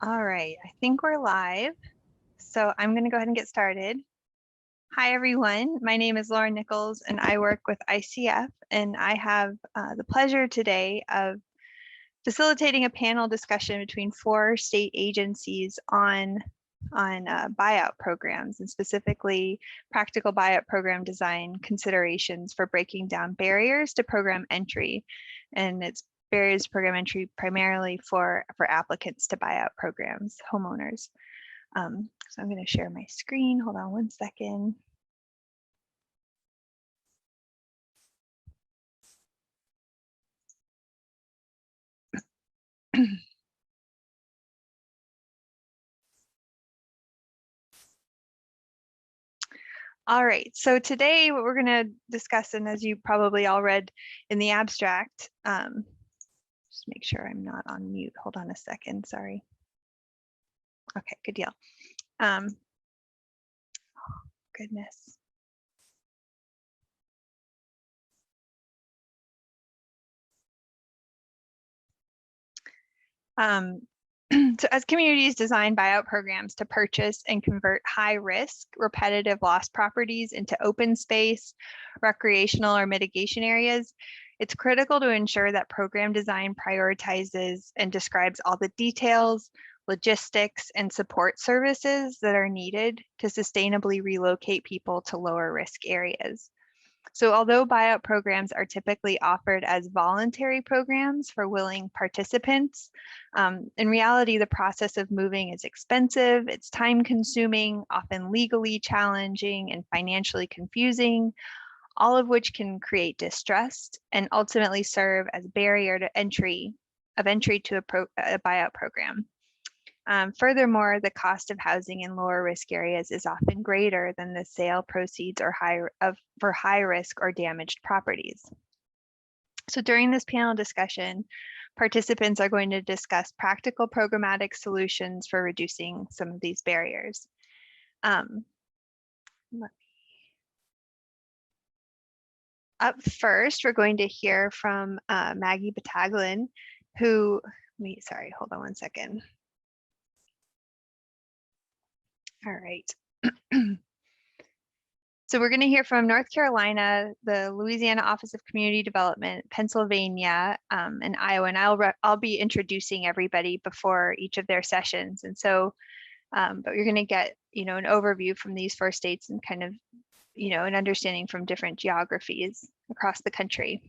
All right, I think we're live. So I'm going to go ahead and get started. Hi, everyone. My name is Lauren Nichols, and I work with ICF, and I have the pleasure today of facilitating a panel discussion between 4 state agencies on buyout programs, and specifically practical buyout program design considerations for breaking down barriers to program entry. And it's barriers to program entry primarily for applicants to buyout programs, homeowners. So I'm going to share my screen. Hold on one second. All right, so today what we're going to discuss, and as you probably all read in the abstract, just make sure I'm not on mute. Hold on a second, sorry. Okay, good deal. Oh, goodness. So as communities design buyout programs to purchase and convert high risk, repetitive lost properties into open space, recreational or mitigation areas, it's critical to ensure that program design prioritizes and describes all the details, logistics, and support services that are needed to sustainably relocate people to lower risk areas. So although buyout programs are typically offered as voluntary programs for willing participants, in reality, the process of moving is expensive, it's time consuming, often legally challenging and financially confusing, all of which can create distrust and ultimately serve as barrier to entry to a buyout program. Furthermore, the cost of housing in lower risk areas is often greater than the sale proceeds for high risk or damaged properties. So during this panel discussion, participants are going to discuss practical programmatic solutions for reducing some of these barriers. Up first, we're going to hear from Maggie Battaglin, who, sorry, hold on one second. All right. So we're going to hear from North Carolina, the Louisiana Office of Community Development, Pennsylvania, and Iowa. And I'll be introducing everybody before each of their sessions. And so, but you're going to get, an overview from these 4 states and kind of, an understanding from different geographies across the country.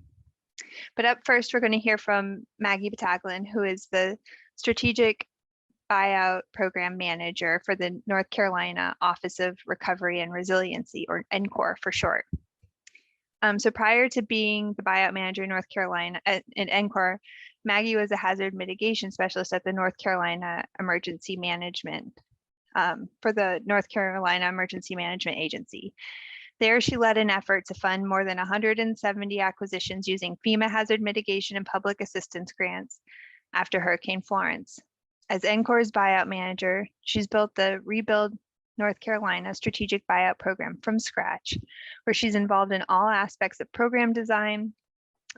But up first, we're going to hear from Maggie Battaglin, who is the Strategic Buyout Program Manager for the North Carolina Office of Recovery and Resiliency, or NCORE for short. So prior to being the buyout manager in North Carolina in NCORE, Maggie was a hazard mitigation specialist at the North Carolina Emergency Management for the North Carolina Emergency Management Agency. There, she led an effort to fund more than 170 acquisitions using FEMA hazard mitigation and public assistance grants after Hurricane Florence. As NCORE's buyout manager, she's built the Rebuild North Carolina strategic buyout program from scratch, where she's involved in all aspects of program design,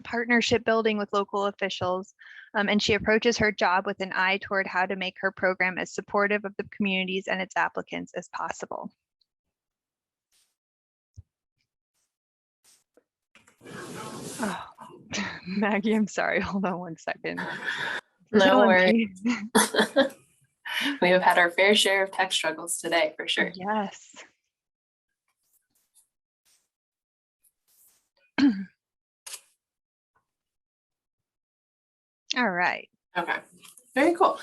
partnership building with local officials, and she approaches her job with an eye toward how to make her program as supportive of the communities and its applicants as possible. Oh, Maggie, I'm sorry. Hold on one second. No worries. We have had our fair share of tech struggles today, for sure. Yes. All right. Okay. Very cool.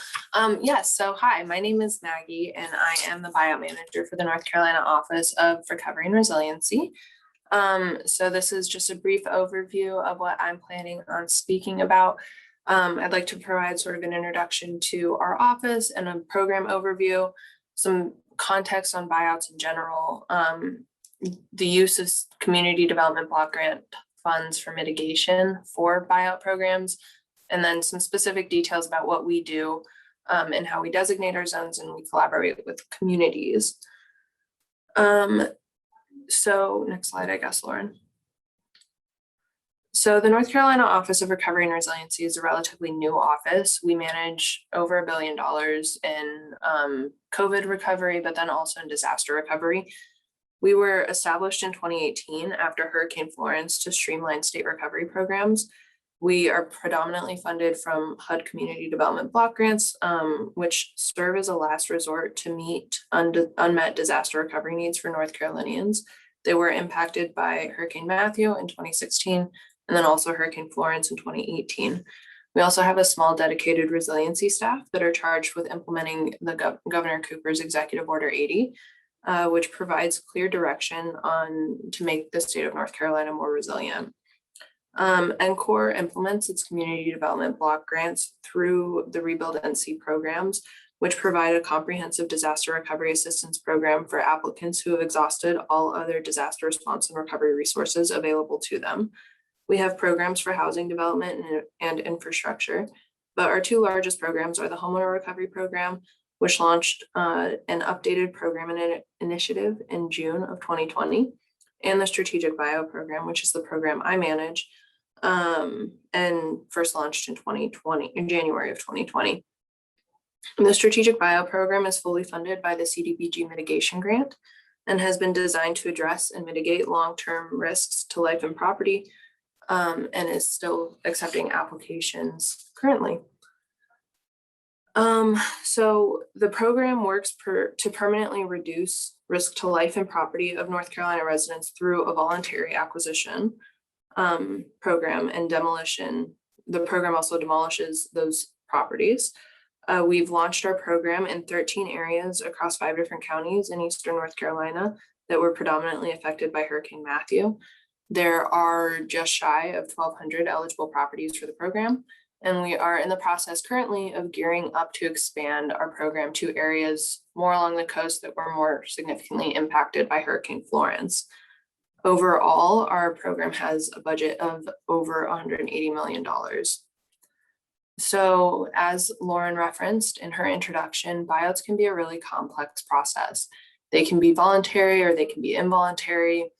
Yes. So hi, my name is Maggie, and I am the buyout manager for the North Carolina Office of Recovery and Resiliency. So this is just a brief overview of what I'm planning on speaking about. I'd like to provide sort of an introduction to our office and a program overview, some context on buyouts in general, the use of community development block grant funds for mitigation for buyout programs, and then some specific details about what we do and how we designate our zones and we collaborate with communities. So next slide, I guess, Lauren. So the North Carolina Office of Recovery and Resiliency is a relatively new office. We manage over $1 billion in COVID recovery, but then also in disaster recovery. We were established in 2018 after Hurricane Florence to streamline state recovery programs. We are predominantly funded from HUD community development block grants, which serve as a last resort to meet unmet disaster recovery needs for North Carolinians. They were impacted by Hurricane Matthew in 2016, and then also Hurricane Florence in 2018. We also have a small dedicated resiliency staff that are charged with implementing the Governor Cooper's Executive Order 80, which provides clear direction to make the state of North Carolina more resilient. NCORE implements its community development block grants through the Rebuild NC programs, which provide a comprehensive disaster recovery assistance program for applicants who have exhausted all other disaster response and recovery resources available to them. We have programs for housing development and infrastructure, but our two largest programs are the Homeowner Recovery Program, which launched an updated program initiative in June of 2020, and the Strategic Buyout Program, which is the program I manage, and first launched in January of 2020. The Strategic Buyout Program is fully funded by the CDBG Mitigation grant and has been designed to address and mitigate long-term risks to life and property, and is still accepting applications currently. So the program works to permanently reduce risk to life and property of North Carolina residents through a voluntary acquisition program and demolition. The program also demolishes those properties. We've launched our program in 13 areas across 5 different counties in Eastern North Carolina that were predominantly affected by Hurricane Matthew. There are just shy of 1,200 eligible properties for the program, and we are in the process currently of gearing up to expand our program to areas more along the coast that were more significantly impacted by Hurricane Florence. Overall, our program has a budget of over $180 million. So as Lauren referenced in her introduction, buyouts can be a really complex process. They can be voluntary or they can be involuntary,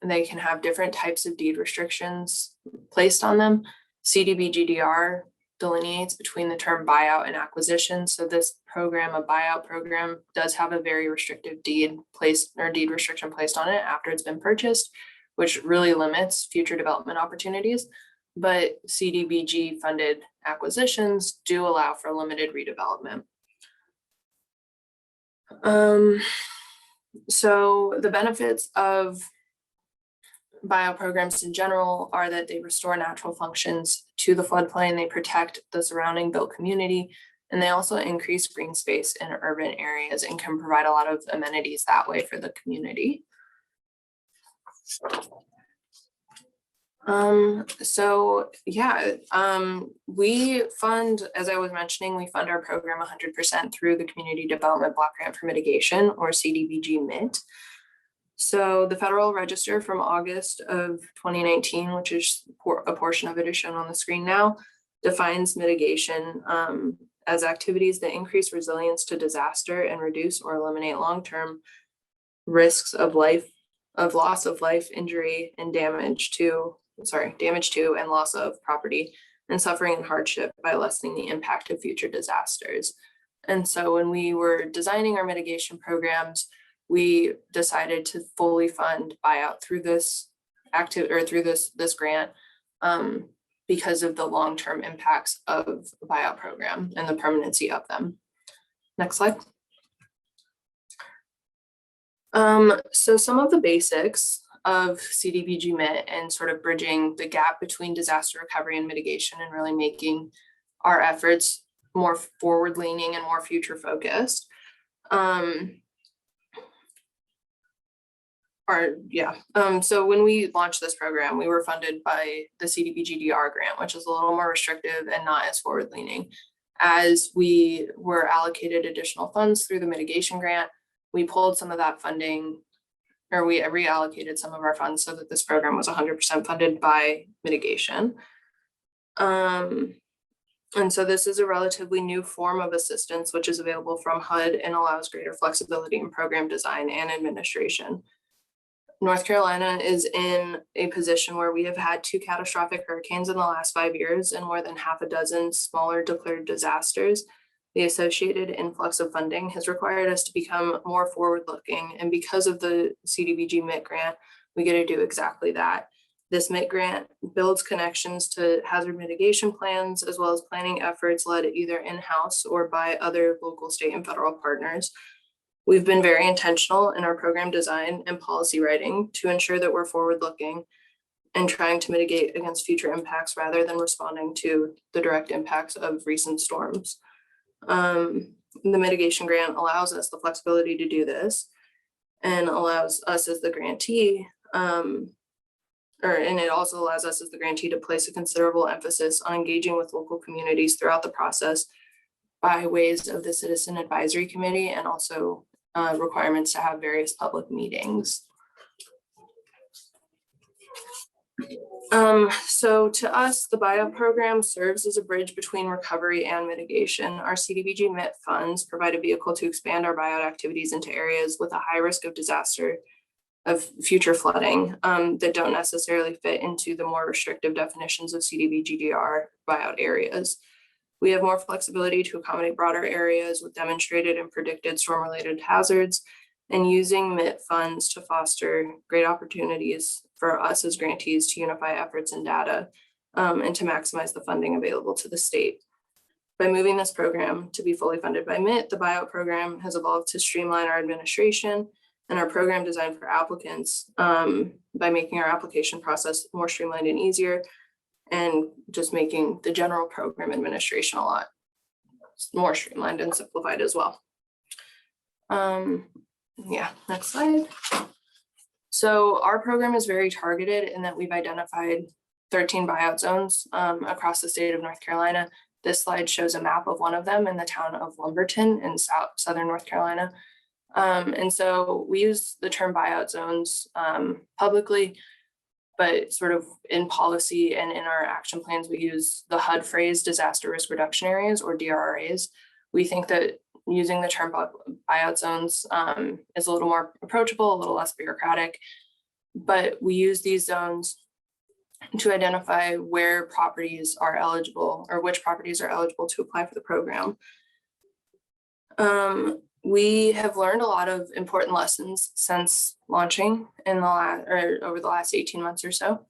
and they can have different types of deed restrictions placed on them. CDBG-DR delineates between the term buyout and acquisition. So this program, a buyout program, does have a very restrictive deed restriction placed on it after it's been purchased, which really limits future development opportunities. But CDBG funded acquisitions do allow for limited redevelopment. So the benefits of buyout programs in general are that they restore natural functions to the floodplain, they protect the surrounding built community, and they also increase green space in urban areas and can provide a lot of amenities that way for the community. We fund, as I was mentioning, we fund our program 100% through the Community Development Block Grant for Mitigation, or CDBG-MIT. So the Federal Register from August of 2019, which is a portion of it is shown on the screen now, defines mitigation as activities that increase resilience to disaster and reduce or eliminate long-term risks of loss of life, injury, and damage to and loss of property, and suffering and hardship by lessening the impact of future disasters. And so when we were designing our mitigation programs, we decided to fully fund buyout through this this grant because of the long-term impacts of the buyout program and the permanency of them. Next slide. So some of the basics of CDBG-MIT and sort of bridging the gap between disaster recovery and mitigation and really making our efforts more forward-leaning and more future-focused. So when we launched this program, we were funded by the CDBG-DR grant, which is a little more restrictive and not as forward-leaning. As we were allocated additional funds through the mitigation grant, we pulled some of that funding, or we reallocated some of our funds so that this program was 100% funded by mitigation. And so this is a relatively new form of assistance, which is available from HUD and allows greater flexibility in program design and administration. North Carolina is in a position where we have had 2 catastrophic hurricanes in the last 5 years and more than half a dozen smaller declared disasters. The associated influx of funding has required us to become more forward-looking, and because of the CDBG-MIT grant, we get to do exactly that. This MIT grant builds connections to hazard mitigation plans, as well as planning efforts led either in-house or by other local, state, and federal partners. We've been very intentional in our program design and policy writing to ensure that we're forward-looking and trying to mitigate against future impacts rather than responding to the direct impacts of recent storms. The mitigation grant allows us the flexibility to do this and allows us as the grantee, and it also allows us as the grantee to place a considerable emphasis on engaging with local communities throughout the process by ways of the Citizen Advisory Committee and also requirements to have various public meetings. So to us, the buyout program serves as a bridge between recovery and mitigation. Our CDBG-MIT funds provide a vehicle to expand our buyout activities into areas with a high risk of disaster, of future flooding, that don't necessarily fit into the more restrictive definitions of CDBG-DR buyout areas. We have more flexibility to accommodate broader areas with demonstrated and predicted storm-related hazards, and using MIT funds to foster great opportunities for us as grantees to unify efforts and data, and to maximize the funding available to the state. By moving this program to be fully funded by MIT, the buyout program has evolved to streamline our administration and our program design for applicants, by making our application process more streamlined and easier, and just making the general program administration a lot more streamlined and simplified as well. Yeah, next slide. So our program is very targeted in that we've identified 13 buyout zones across the state of North Carolina. This slide shows a map of one of them in the town of Lumberton in southern North Carolina. And so we use the term buyout zones publicly, but sort of in policy and in our action plans, we use the HUD phrase, disaster risk reduction areas, or DRRAs. We think that using the term buyout zones is a little more approachable, a little less bureaucratic, but we use these zones to identify where properties are eligible or which properties are eligible to apply for the program. We have learned a lot of important lessons since launching in the over the last 18 months or so.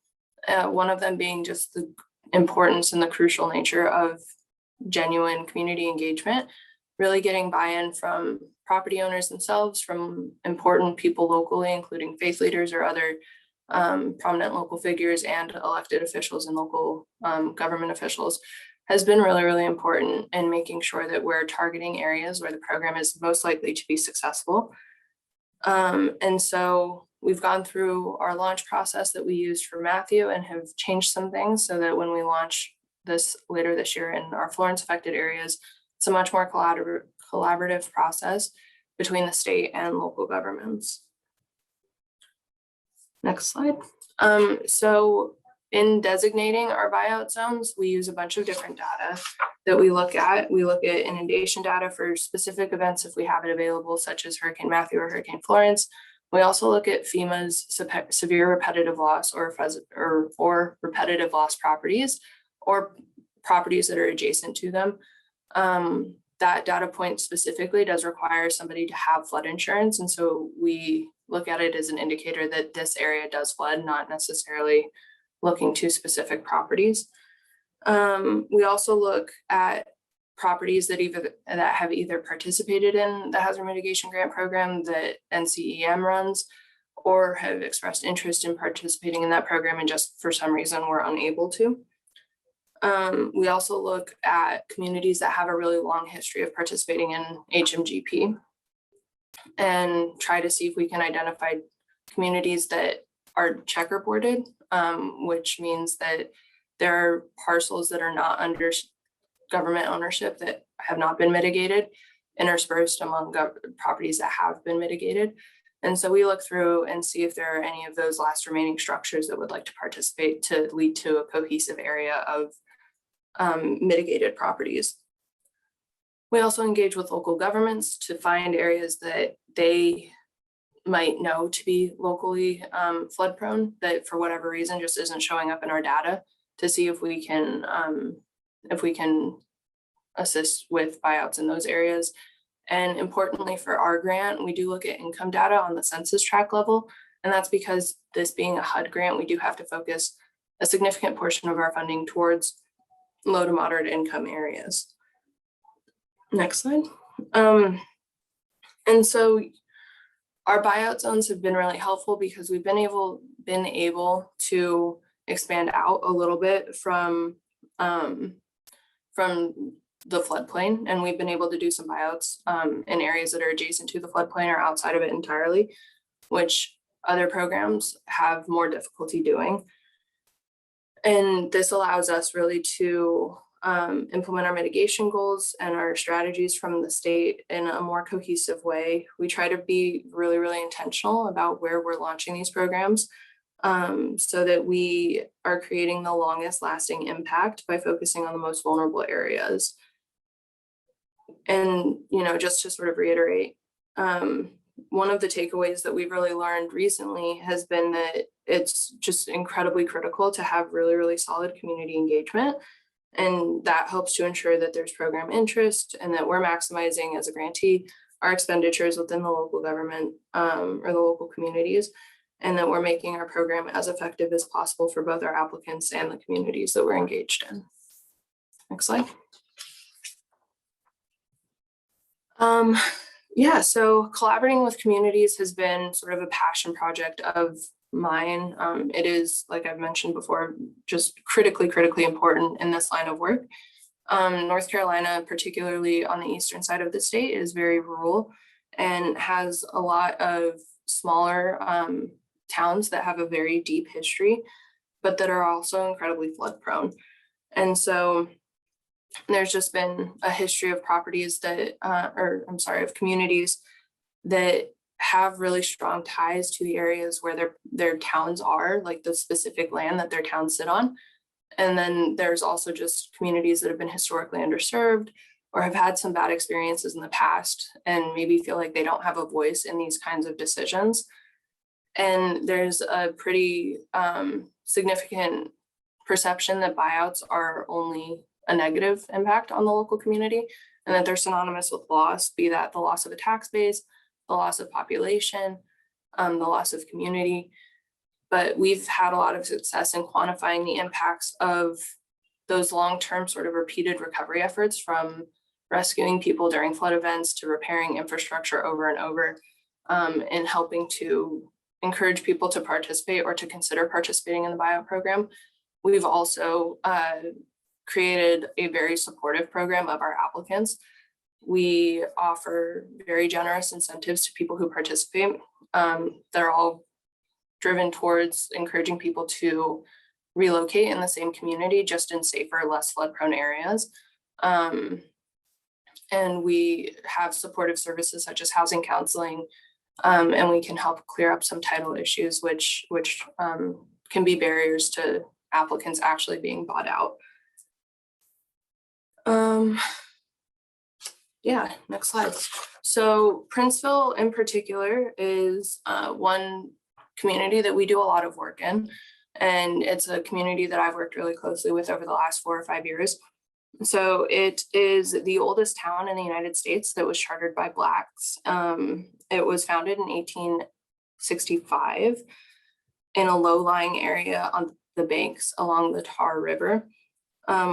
One of them being just the importance and the crucial nature of genuine community engagement, really getting buy-in from property owners themselves, from important people locally, including faith leaders or other prominent local figures and elected officials and local government officials, has been really, really important in making sure that we're targeting areas where the program is most likely to be successful. And so we've gone through our launch process that we used for Matthew and have changed some things so that when we launch this later this year in our Florence affected areas, it's a much more collaborative process between the state and local governments. Next slide. So in designating our buyout zones, we use a bunch of different data that we look at. We look at inundation data for specific events if we have it available, such as Hurricane Matthew or Hurricane Florence. We also look at FEMA's severe repetitive loss or repetitive loss properties or properties that are adjacent to them. That data point specifically does require somebody to have flood insurance. And so we look at it as an indicator that this area does flood, not necessarily looking to specific properties. We also look at properties that have either participated in the hazard mitigation grant program that NCEM runs, or have expressed interest in participating in that program and just for some reason were unable to. We also look at communities that have a really long history of participating in HMGP and try to see if we can identify communities that are checkerboarded, which means that there are parcels that are not under government ownership that have not been mitigated, interspersed among properties that have been mitigated. And so we look through and see if there are any of those last remaining structures that would like to participate to lead to a cohesive area of mitigated properties. We also engage with local governments to find areas that they might know to be locally flood prone that for whatever reason just isn't showing up in our data, to see if we can assist with buyouts in those areas. And importantly for our grant, we do look at income data on the census tract level. And that's because this being a HUD grant, we do have to focus a significant portion of our funding towards low to moderate income areas. Next slide. And so our buyout zones have been really helpful because we've been able to expand out a little bit from the floodplain, and we've been able to do some buyouts in areas that are adjacent to the floodplain or outside of it entirely, which other programs have more difficulty doing. And this allows us really to implement our mitigation goals and our strategies from the state in a more cohesive way. We try to be really, really intentional about where we're launching these programs, so that we are creating the longest lasting impact by focusing on the most vulnerable areas. And, you know, just to sort of reiterate, one of the takeaways that we've really learned recently has been that it's just incredibly critical to have really, really solid community engagement. And that helps to ensure that there's program interest and that we're maximizing as a grantee our expenditures within the local government or the local communities, and that we're making our program as effective as possible for both our applicants and the communities that we're engaged in. Next slide. Yeah, so collaborating with communities has been sort of a passion project of mine. It is, like I've mentioned before, just critically important in this line of work. North Carolina, particularly on the eastern side of the state, is very rural and has a lot of smaller towns that have a very deep history, but that are also incredibly flood prone. And so there's just been a history of properties that, of communities that have really strong ties to the areas where their towns are, like the specific land that their towns sit on. And then there's also just communities that have been historically underserved or have had some bad experiences in the past and maybe feel like they don't have a voice in these kinds of decisions. And there's a pretty significant perception that buyouts are only a negative impact on the local community, and that they're synonymous with loss, be that the loss of a tax base, the loss of population, the loss of community. But we've had a lot of success in quantifying the impacts of those long-term sort of repeated recovery efforts, from rescuing people during flood events to repairing infrastructure over and over, and helping to encourage people to participate or to consider participating in the buyout program. We've also created a very supportive program of our applicants. We offer very generous incentives to people who participate. They're all driven towards encouraging people to relocate in the same community, just in safer, less flood-prone areas. And we have supportive services such as housing counseling, and we can help clear up some title issues, which can be barriers to applicants actually being bought out. Yeah, next slide. So Princeville in particular is one community that we do a lot of work in, and it's a community that I've worked really closely with over the last 4 or 5 years. So it is the oldest town in the United States that was chartered by Blacks. It was founded in 1865 in a low-lying area on the banks along the Tar River,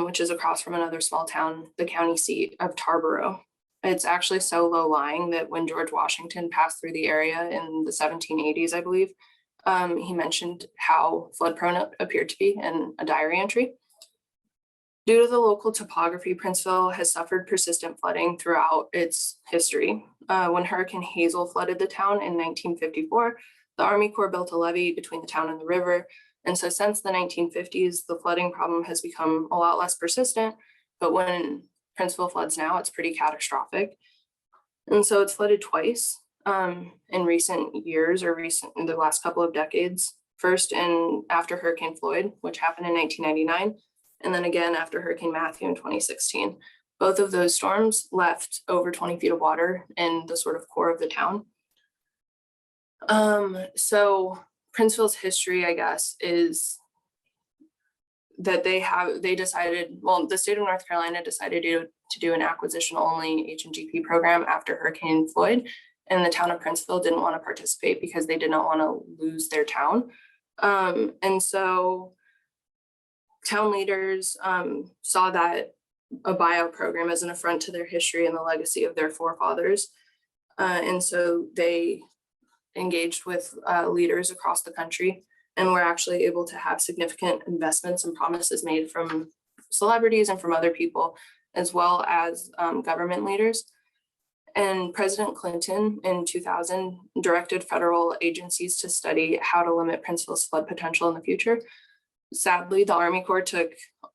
which is across from another small town, the county seat of Tarboro. It's actually so low-lying that when George Washington passed through the area in the 1780s, I believe, he mentioned how flood-prone it appeared to be in a diary entry. Due to the local topography, Princeville has suffered persistent flooding throughout its history. When Hurricane Hazel flooded the town in 1954, the Army Corps built a levee between the town and the river. And so since the 1950s, the flooding problem has become a lot less persistent, but when Princeville floods now, it's pretty catastrophic. And so it's flooded twice in recent years, or in the last couple of decades. First after Hurricane Floyd, which happened in 1999, and then again after Hurricane Matthew in 2016. Both of those storms left over 20 feet of water in the sort of core of the town. So Princeville's history, I guess, is that they decided, well, the state of North Carolina decided to do an acquisition only H&GP program after Hurricane Floyd, and the town of Princeville didn't want to participate because they did not want to lose their town. And so town leaders saw that a buyout program as an affront to their history and the legacy of their forefathers. And so they engaged with leaders across the country, and were actually able to have significant investments and promises made from celebrities and from other people, as well as government leaders. And President Clinton in 2000 directed federal agencies to study how to limit Princeville's flood potential in the future. Sadly, the Army Corps took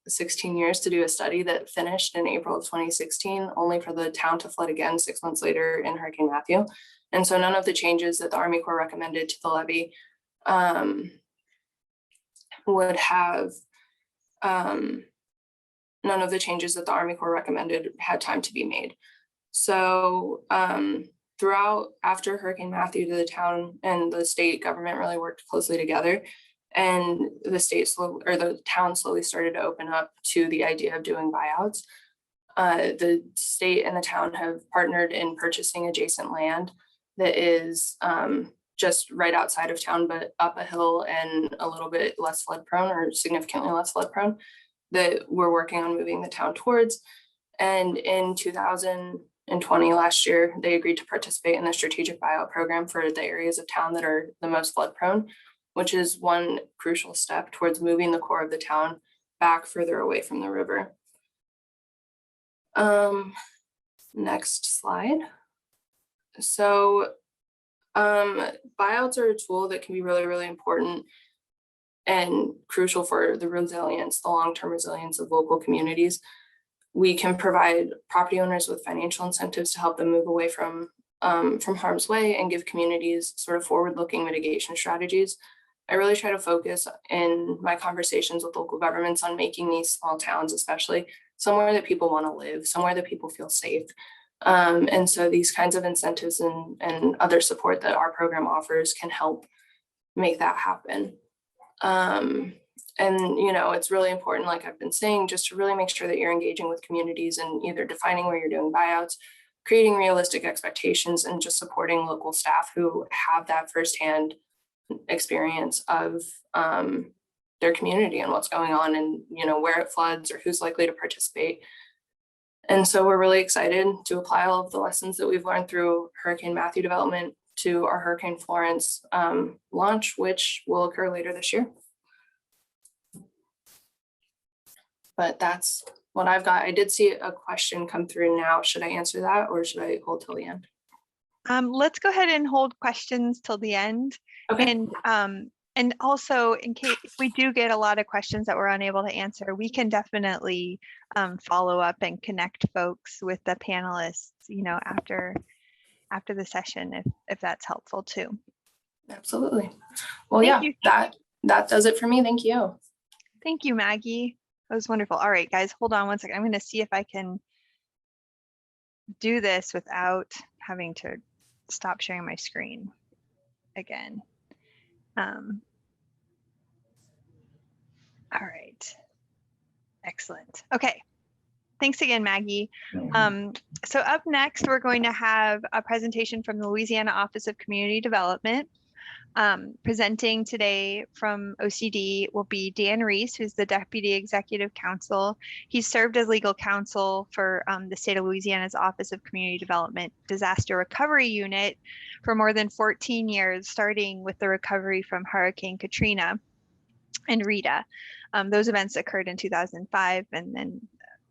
16 years to do a study that finished in April of 2016, only for the town to flood again 6 months later in Hurricane Matthew. And so none of the changes that the Army Corps recommended to the levee would have, none of the changes that the Army Corps recommended had time to be made. So after Hurricane Matthew, the town and the state government really worked closely together, and the town slowly started to open up to the idea of doing buyouts. The state and the town have partnered in purchasing adjacent land that is just right outside of town, but up a hill and a little bit less flood prone, or significantly less flood prone, that we're working on moving the town towards. And in 2020, last year, they agreed to participate in the strategic buyout program for the areas of town that are the most flood prone, which is one crucial step towards moving the core of the town back further away from the river. Next slide. So buyouts are a tool that can be really, really important and crucial for the resilience, the long-term resilience of local communities. We can provide property owners with financial incentives to help them move away from harm's way, and give communities sort of forward-looking mitigation strategies. I really try to focus in my conversations with local governments on making these small towns, especially, somewhere that people want to live, somewhere that people feel safe. And so these kinds of incentives and other support that our program offers can help make that happen. And, it's really important, like I've been saying, just to really make sure that you're engaging with communities and either defining where you're doing buyouts, creating realistic expectations, and just supporting local staff who have that firsthand experience of their community and what's going on, and where it floods or who's likely to participate. And so we're really excited to apply all of the lessons that we've learned through Hurricane Matthew development to our Hurricane Florence launch, which will occur later this year. But that's what I've got. I did see a question come through now. Should I answer that, or should I hold till the end? Let's go ahead and hold questions till the end. Okay. And also, in case if we do get a lot of questions that we're unable to answer, we can definitely follow up and connect folks with the panelists, after the session, if that's helpful too. Absolutely. Well, that does it for me. Thank you. Thank you, Maggie. That was wonderful. All right, guys, hold on one second. I'm going to see if I can do this without having to stop sharing my screen again. All right. Excellent. Okay. Thanks again, Maggie. So up next, we're going to have a presentation from the Louisiana Office of Community Development. Presenting today from OCD will be Dan Reese, who's the Deputy Executive Counsel. He's served as legal counsel for the state of Louisiana's Office of Community Development Disaster Recovery Unit for more than 14 years, starting with the recovery from Hurricane Katrina and Rita. Those events occurred in 2005, and then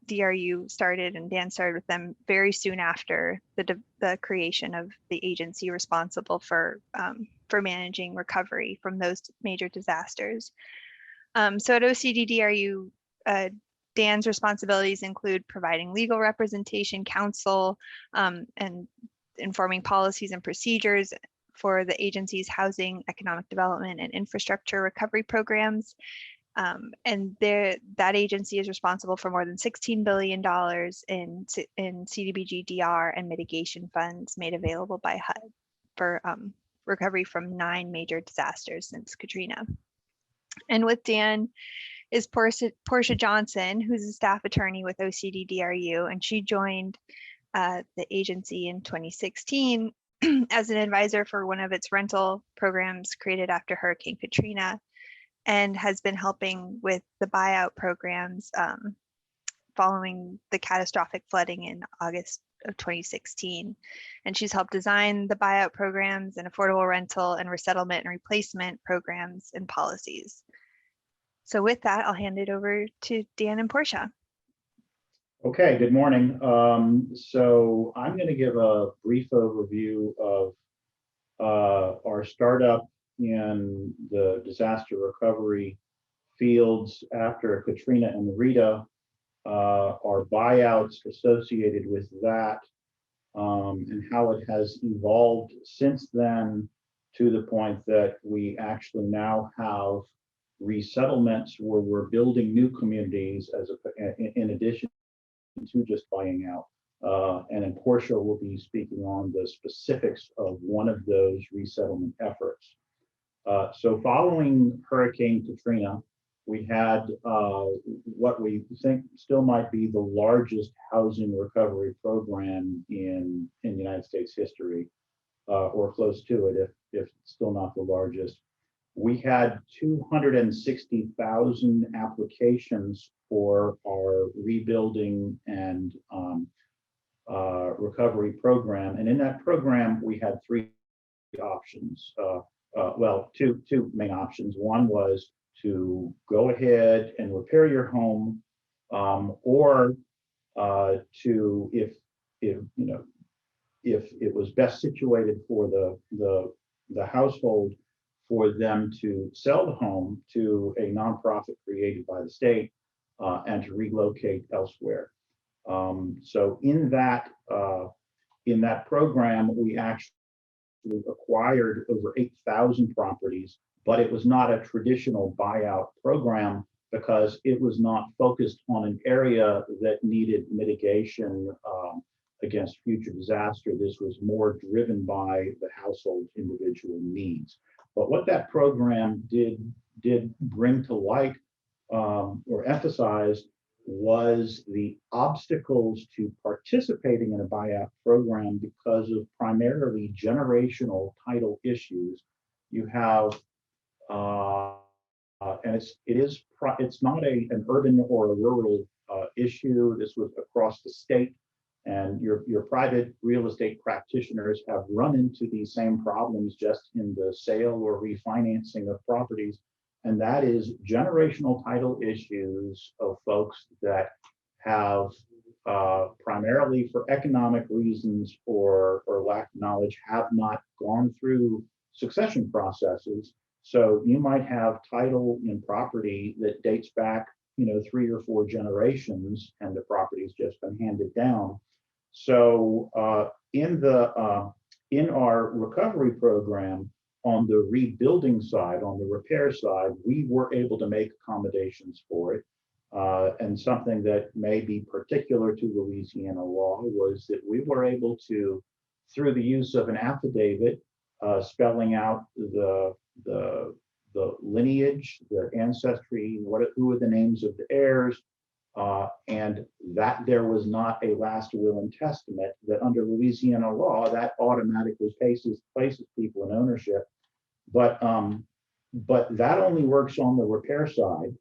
DRU started, and Dan started with them very soon after the creation of the agency responsible for managing recovery from those major disasters. So at OCD DRU, Dan's responsibilities include providing legal representation, counsel, and informing policies and procedures for the agency's housing, economic development, and infrastructure recovery programs. And that agency is responsible for more than $16 billion in CDBG, DR, and mitigation funds made available by HUD for recovery from 9 major disasters since Katrina. And with Dan is Portia Johnson, who's a staff attorney with OCD-DRU, and she joined the agency in 2016 as an advisor for one of its rental programs created after Hurricane Katrina, and has been helping with the buyout programs following the catastrophic flooding in August of 2016. And she's helped design the buyout programs and affordable rental and resettlement and replacement programs and policies. So with that, I'll hand it over to Dan and Portia. Okay, good morning. So I'm going to give a brief overview of our startup in the disaster recovery fields after Katrina and Rita, our buyouts associated with that, and how it has evolved since then to the point that we actually now have resettlements where we're building new communities as in addition to just buying out. And then Portia will be speaking on the specifics of one of those resettlement efforts. So following Hurricane Katrina, we had what we think still might be the largest housing recovery program in United States history, or close to it, if still not the largest. We had 260,000 applications for our rebuilding and recovery program. And in that program, we had 3 options. Well, two main options. One was to go ahead and repair your home, or to, if you know, if it was best situated for the household, for them to sell the home to a nonprofit created by the state and to relocate elsewhere. So in that program, we actually acquired over 8,000 properties, but it was not a traditional buyout program because it was not focused on an area that needed mitigation against future disaster. This was more driven by the household's individual needs. But what that program did bring to light or emphasize was the obstacles to participating in a buyout program because of primarily generational title issues. You have, and it's not an urban or a rural issue. This was across the state, and your private real estate practitioners have run into these same problems just in the sale or refinancing of properties. And that is generational title issues of folks that have primarily for economic reasons or lack of knowledge have not gone through succession processes. So you might have title in property that dates back, 3 or 4 generations, and the property's just been handed down. So in our recovery program, on the rebuilding side, on the repair side, we were able to make accommodations for it. And something that may be particular to Louisiana law was that we were able to, through the use of an affidavit, spelling out the lineage, the ancestry, who are the names of the heirs, and that there was not a last will and testament, that under Louisiana law, that automatically places people in ownership. But that only works on the repair side.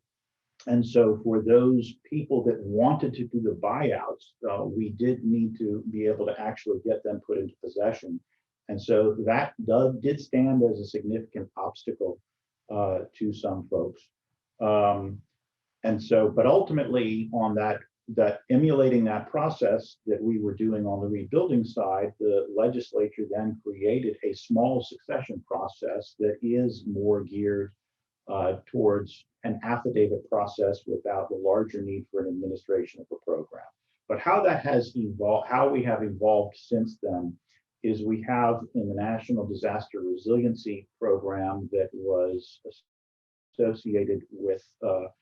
And so for those people that wanted to do the buyouts, we did need to be able to actually get them put into possession. And so that did stand as a significant obstacle to some folks. And so, but ultimately on that emulating that process that we were doing on the rebuilding side, the legislature then created a small succession process that is more geared towards an affidavit process without the larger need for an administration of the program. But how that has evolved, how we have evolved since then, is we have in the National Disaster Resiliency Program that was associated with the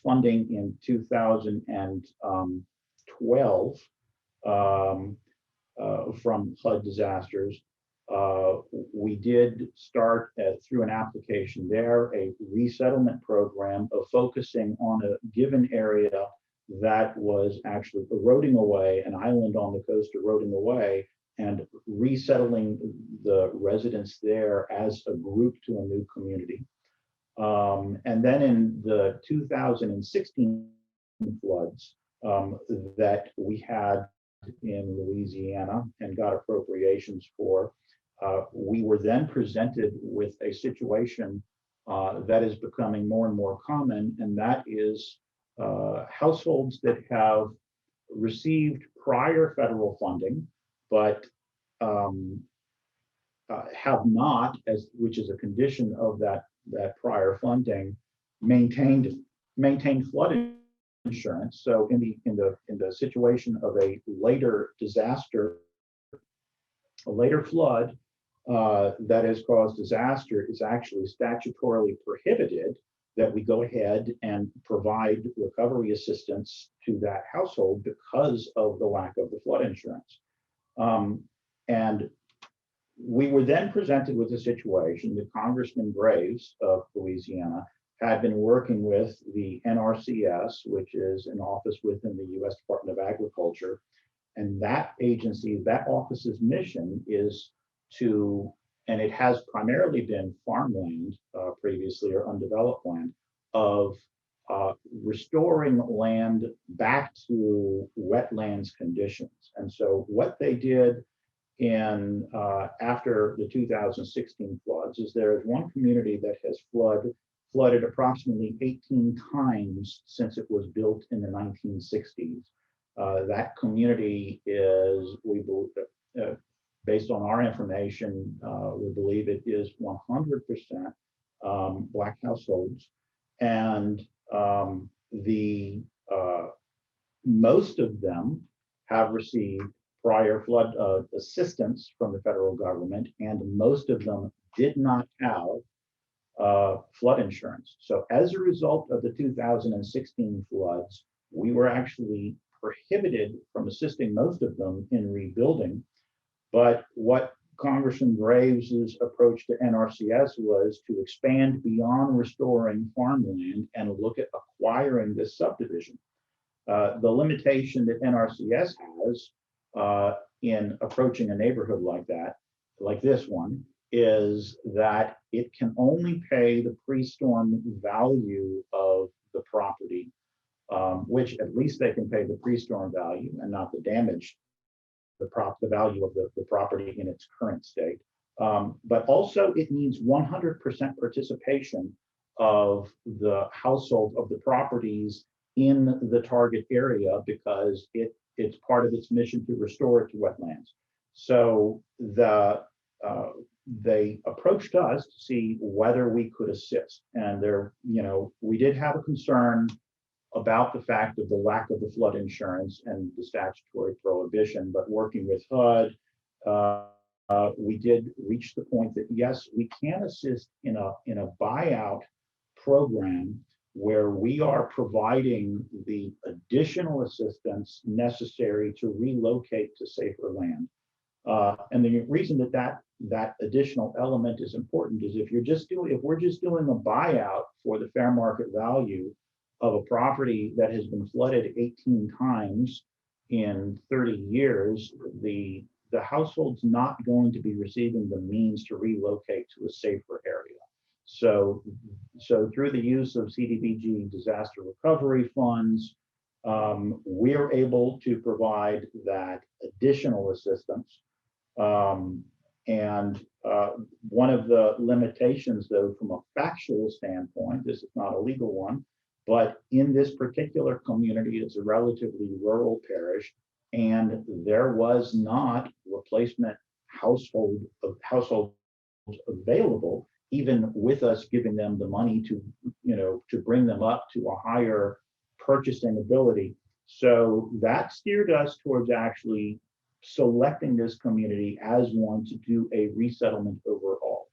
funding in 2012 from flood disasters. We did start through an application there, a resettlement program of focusing on a given area that was actually eroding away, an island on the coast eroding away, and resettling the residents there as a group to a new community. And then in the 2016 floods that we had in Louisiana and got appropriations for, we were then presented with a situation that is becoming more and more common, and that is households that have received prior federal funding, but have not, which is a condition of that prior funding, maintained flood insurance. So in the situation of a later disaster, a later flood that has caused disaster, is actually statutorily prohibited that we go ahead and provide recovery assistance to that household because of the lack of the flood insurance. And we were then presented with a situation that Congressman Graves of Louisiana had been working with the NRCS, which is an office within the U.S. Department of Agriculture. And that agency, that office's mission is to, and it has primarily been farmland previously, or undeveloped land, of restoring land back to wetlands conditions. And so what they did in after the 2016 floods is there is one community that has flooded approximately 18 times since it was built in the 1960s. That community is, we believe, based on our information, we believe it is 100% Black households, and most of them have received prior flood assistance from the federal government, and most of them did not have flood insurance. So as a result of the 2016 floods, we were actually prohibited from assisting most of them in rebuilding. But what Congressman Graves' approach to NRCS was to expand beyond restoring farmland and look at acquiring this subdivision. The limitation that NRCS has in approaching a neighborhood like that, like this one, is that it can only pay the pre-storm value of the property, which at least they can pay the pre-storm value and not the damage, the value of the property in its current state. But also it needs 100% participation of the household, of the properties in the target area, because it's part of its mission to restore it to wetlands. So they approached us to see whether we could assist. And we did have a concern about the fact of the lack of the flood insurance and the statutory prohibition, but working with HUD, we did reach the point that yes, we can assist in a buyout program where we are providing the additional assistance necessary to relocate to safer land. And the reason that additional element is important is if we're just doing a buyout for the fair market value of a property that has been flooded 18 times in 30 years, the household's not going to be receiving the means to relocate to a safer area. So through the use of CDBG disaster recovery funds, we're able to provide that additional assistance. And one of the limitations, though, from a factual standpoint, this is not a legal one, but in this particular community, it's a relatively rural parish, and there was not replacement households available, even with us giving them the money to bring them up to a higher purchasing ability. So that steered us towards actually selecting this community as one to do a resettlement overall,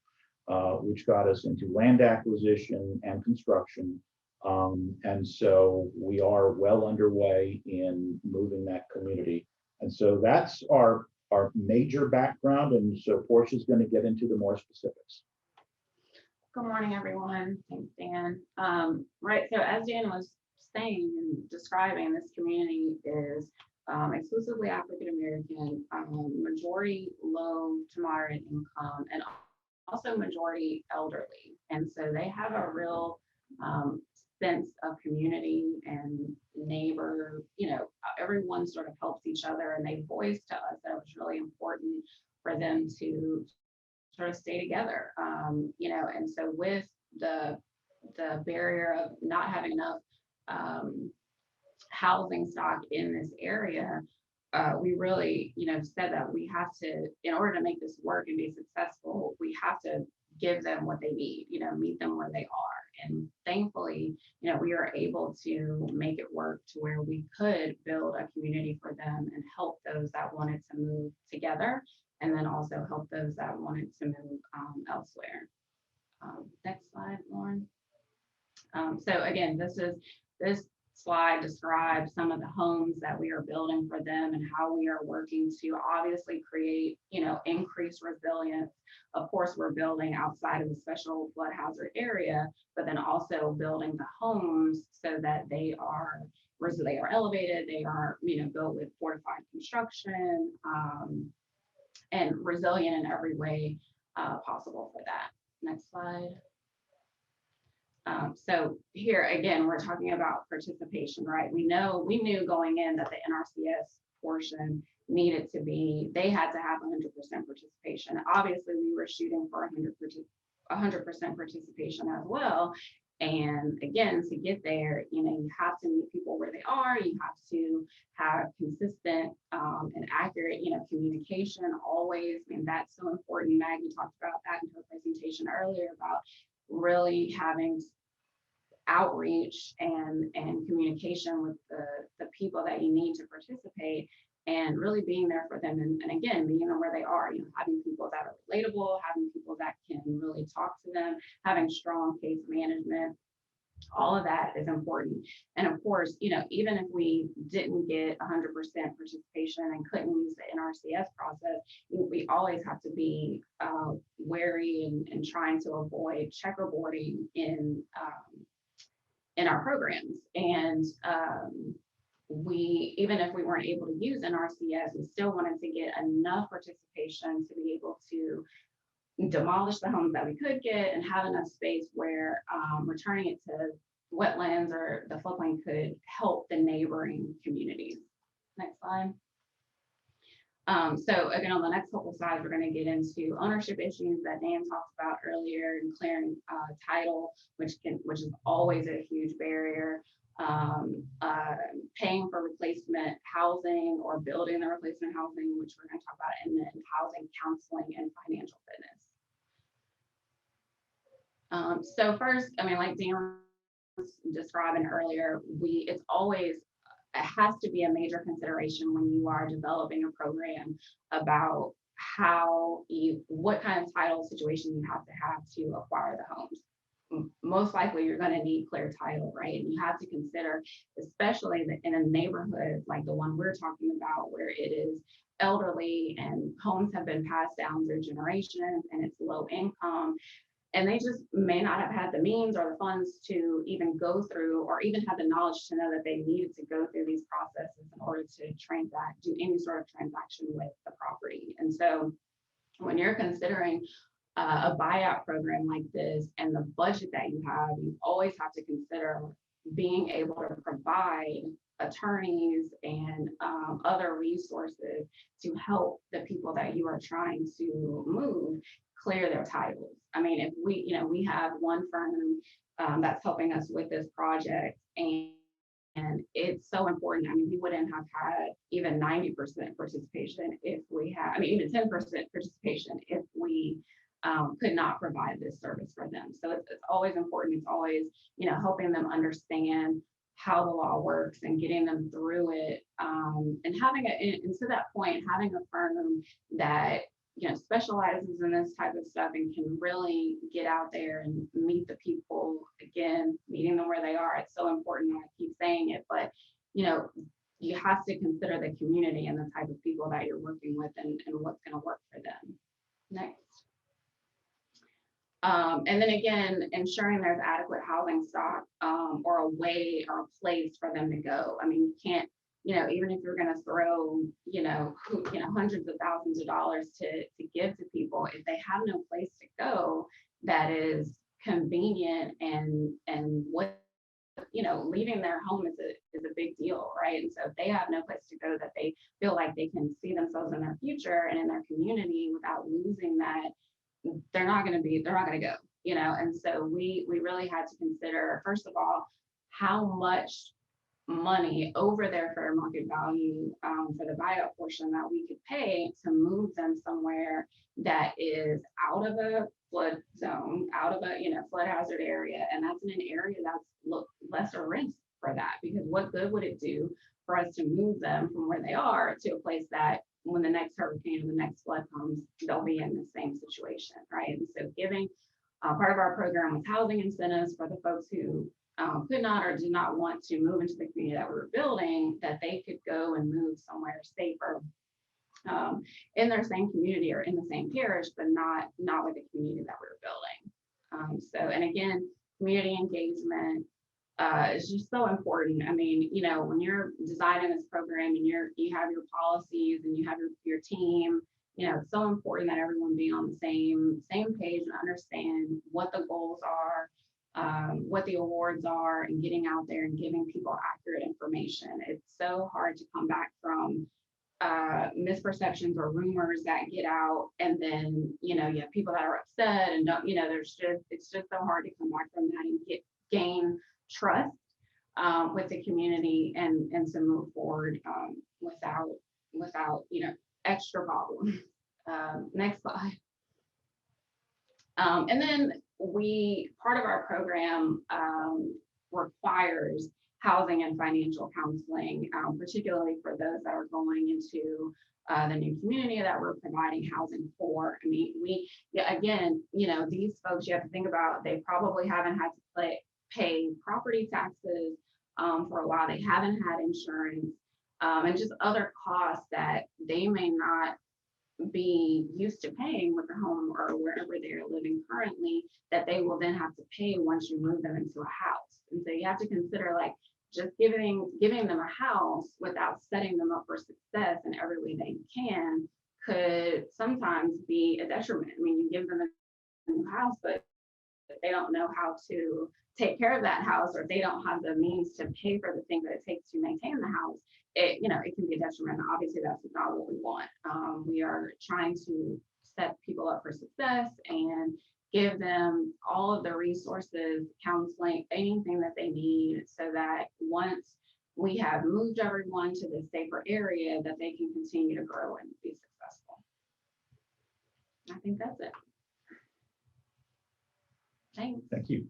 which got us into land acquisition and construction. And so we are well underway in moving that community. And so that's our our major background, and so Portia's going to get into the more specifics. Good morning, everyone. Thanks, Dan. Right, so as Dan was saying and describing, this community is exclusively African American, majority low to moderate income, and also majority elderly. And so they have a real sense of community and neighbor, everyone sort of helps each other, and they voiced to us that it was really important for them to sort of stay together, and so with the barrier of not having enough housing stock in this area, we really, said that we have to, in order to make this work and be successful, we have to give them what they need, meet them where they are. And thankfully, we are able to make it work to where we could build a community for them and help those that wanted to move together, and then also help those that wanted to move elsewhere. Next slide, Lauren. So again, this slide describes some of the homes that we are building for them and how we are working to obviously create, increased resilience. Of course, we're building outside of the special flood hazard area, but then also building the homes so that they are elevated, they are, built with fortified construction, and resilient in every way possible for that. Next slide. So here again, we're talking about participation, right? We knew going in that the NRCS portion needed to be, they had to have 100% participation. Obviously, we were shooting for 100% participation as well. And again, to get there, you have to meet people where they are. You have to have consistent and accurate, communication always. And that's so important. Maggie talked about that in her presentation earlier about really having outreach and communication with the people that you need to participate, and really being there for them. And again, being where they are, having people that are relatable, having people that can really talk to them, having strong case management, all of that is important. And of course, even if we didn't get 100% participation and couldn't use the NRCS process, we always have to be wary and trying to avoid checkerboarding in our programs. And even if we weren't able to use NRCS, we still wanted to get enough participation to be able to demolish the homes that we could get and have enough space where returning it to wetlands or the floodplain could help the neighboring communities. Next slide. So again, on the next couple slides, we're going to get into ownership issues that Dan talked about earlier, and clearing title, which is always a huge barrier. Paying for replacement housing or building the replacement housing, which we're going to talk about, and then housing counseling and financial fitness. So first, like Dan was describing earlier, it has to be a major consideration when you are developing a program about what kind of title situation you have to acquire the homes. Most likely you're going to need clear title, right? And you have to consider, especially in a neighborhood like the one we're talking about, where it is elderly and homes have been passed down through generations and it's low income, and they just may not have had the means or the funds to even go through, or even have the knowledge to know that they needed to go through these processes in order to do any sort of transaction with the property. And so when you're considering a buyout program like this and the budget that you always have to consider being able to provide attorneys and other resources to help the people that you are trying to move clear their titles. If we have one firm that's helping us with this project, and it's so important. We wouldn't have had even 90% participation if we had, even 10% participation if we could not provide this service for them. So it's always important. It's always, helping them understand how the law works and getting them through it. And to that point, having a firm that specializes in this type of stuff and can really get out there and meet the people, again, meeting them where they are. It's so important. I keep saying it, but you have to consider the community and the type of people that you're working with and what's going to work for them. Next. And then again, ensuring there's adequate housing stock or a way or a place for them to go. I mean, you can't, even if you're going to throw, hundreds of thousands of dollars to give to people, if they have no place to go that is convenient and what, leaving their home is a big deal, right? And so if they have no place to go that they feel like they can see themselves in their future and in their community without losing that, they're not going to go, and so we really had to consider, first of all, how much money over their fair market value for the buyout portion that we could pay to move them somewhere that is out of a flood zone, out of a flood hazard area, and that's in an area that's lesser risk for that, because what good would it do for us to move them from where they are to a place that when the next hurricane or the next flood comes, they'll be in the same situation, right? And so giving part of our program was housing incentives for the folks who could not or did not want to move into the community that we were building, that they could go and move somewhere safer in their same community or in the same parish, but not with the community that we were building. And again, community engagement is just so important. I mean, when you're designing this program and you have your policies and you have your team, it's so important that everyone be on the same page and understand what the goals are, what the awards are, and getting out there and giving people accurate information. It's so hard to come back from misperceptions or rumors that get out, and then you have people that are upset and don't, it's just so hard to come back from that and gain trust with the community and to move forward without extra problems. Next slide. And then part of our program requires housing and financial counseling, particularly for those that are going into the new community that we're providing housing for. I mean, these folks, you have to think about, they probably haven't had to pay property taxes for a while. They haven't had insurance and just other costs that they may not be used to paying with the home or wherever they're living currently, that they will then have to pay once you move them into a house. And so you have to consider, like, just giving them a house without setting them up for success in every way they can could sometimes be a detriment. I mean, you give them a new house, but they don't know how to take care of that house, or they don't have the means to pay for the things that it takes to maintain the house, it can be a detriment. Obviously, that's not what we want. We are trying to set people up for success and give them all of the resources, counseling, anything that they need, so that once we have moved everyone to the safer area, that they can continue to grow and be successful. I think that's it. Thanks. Thank you.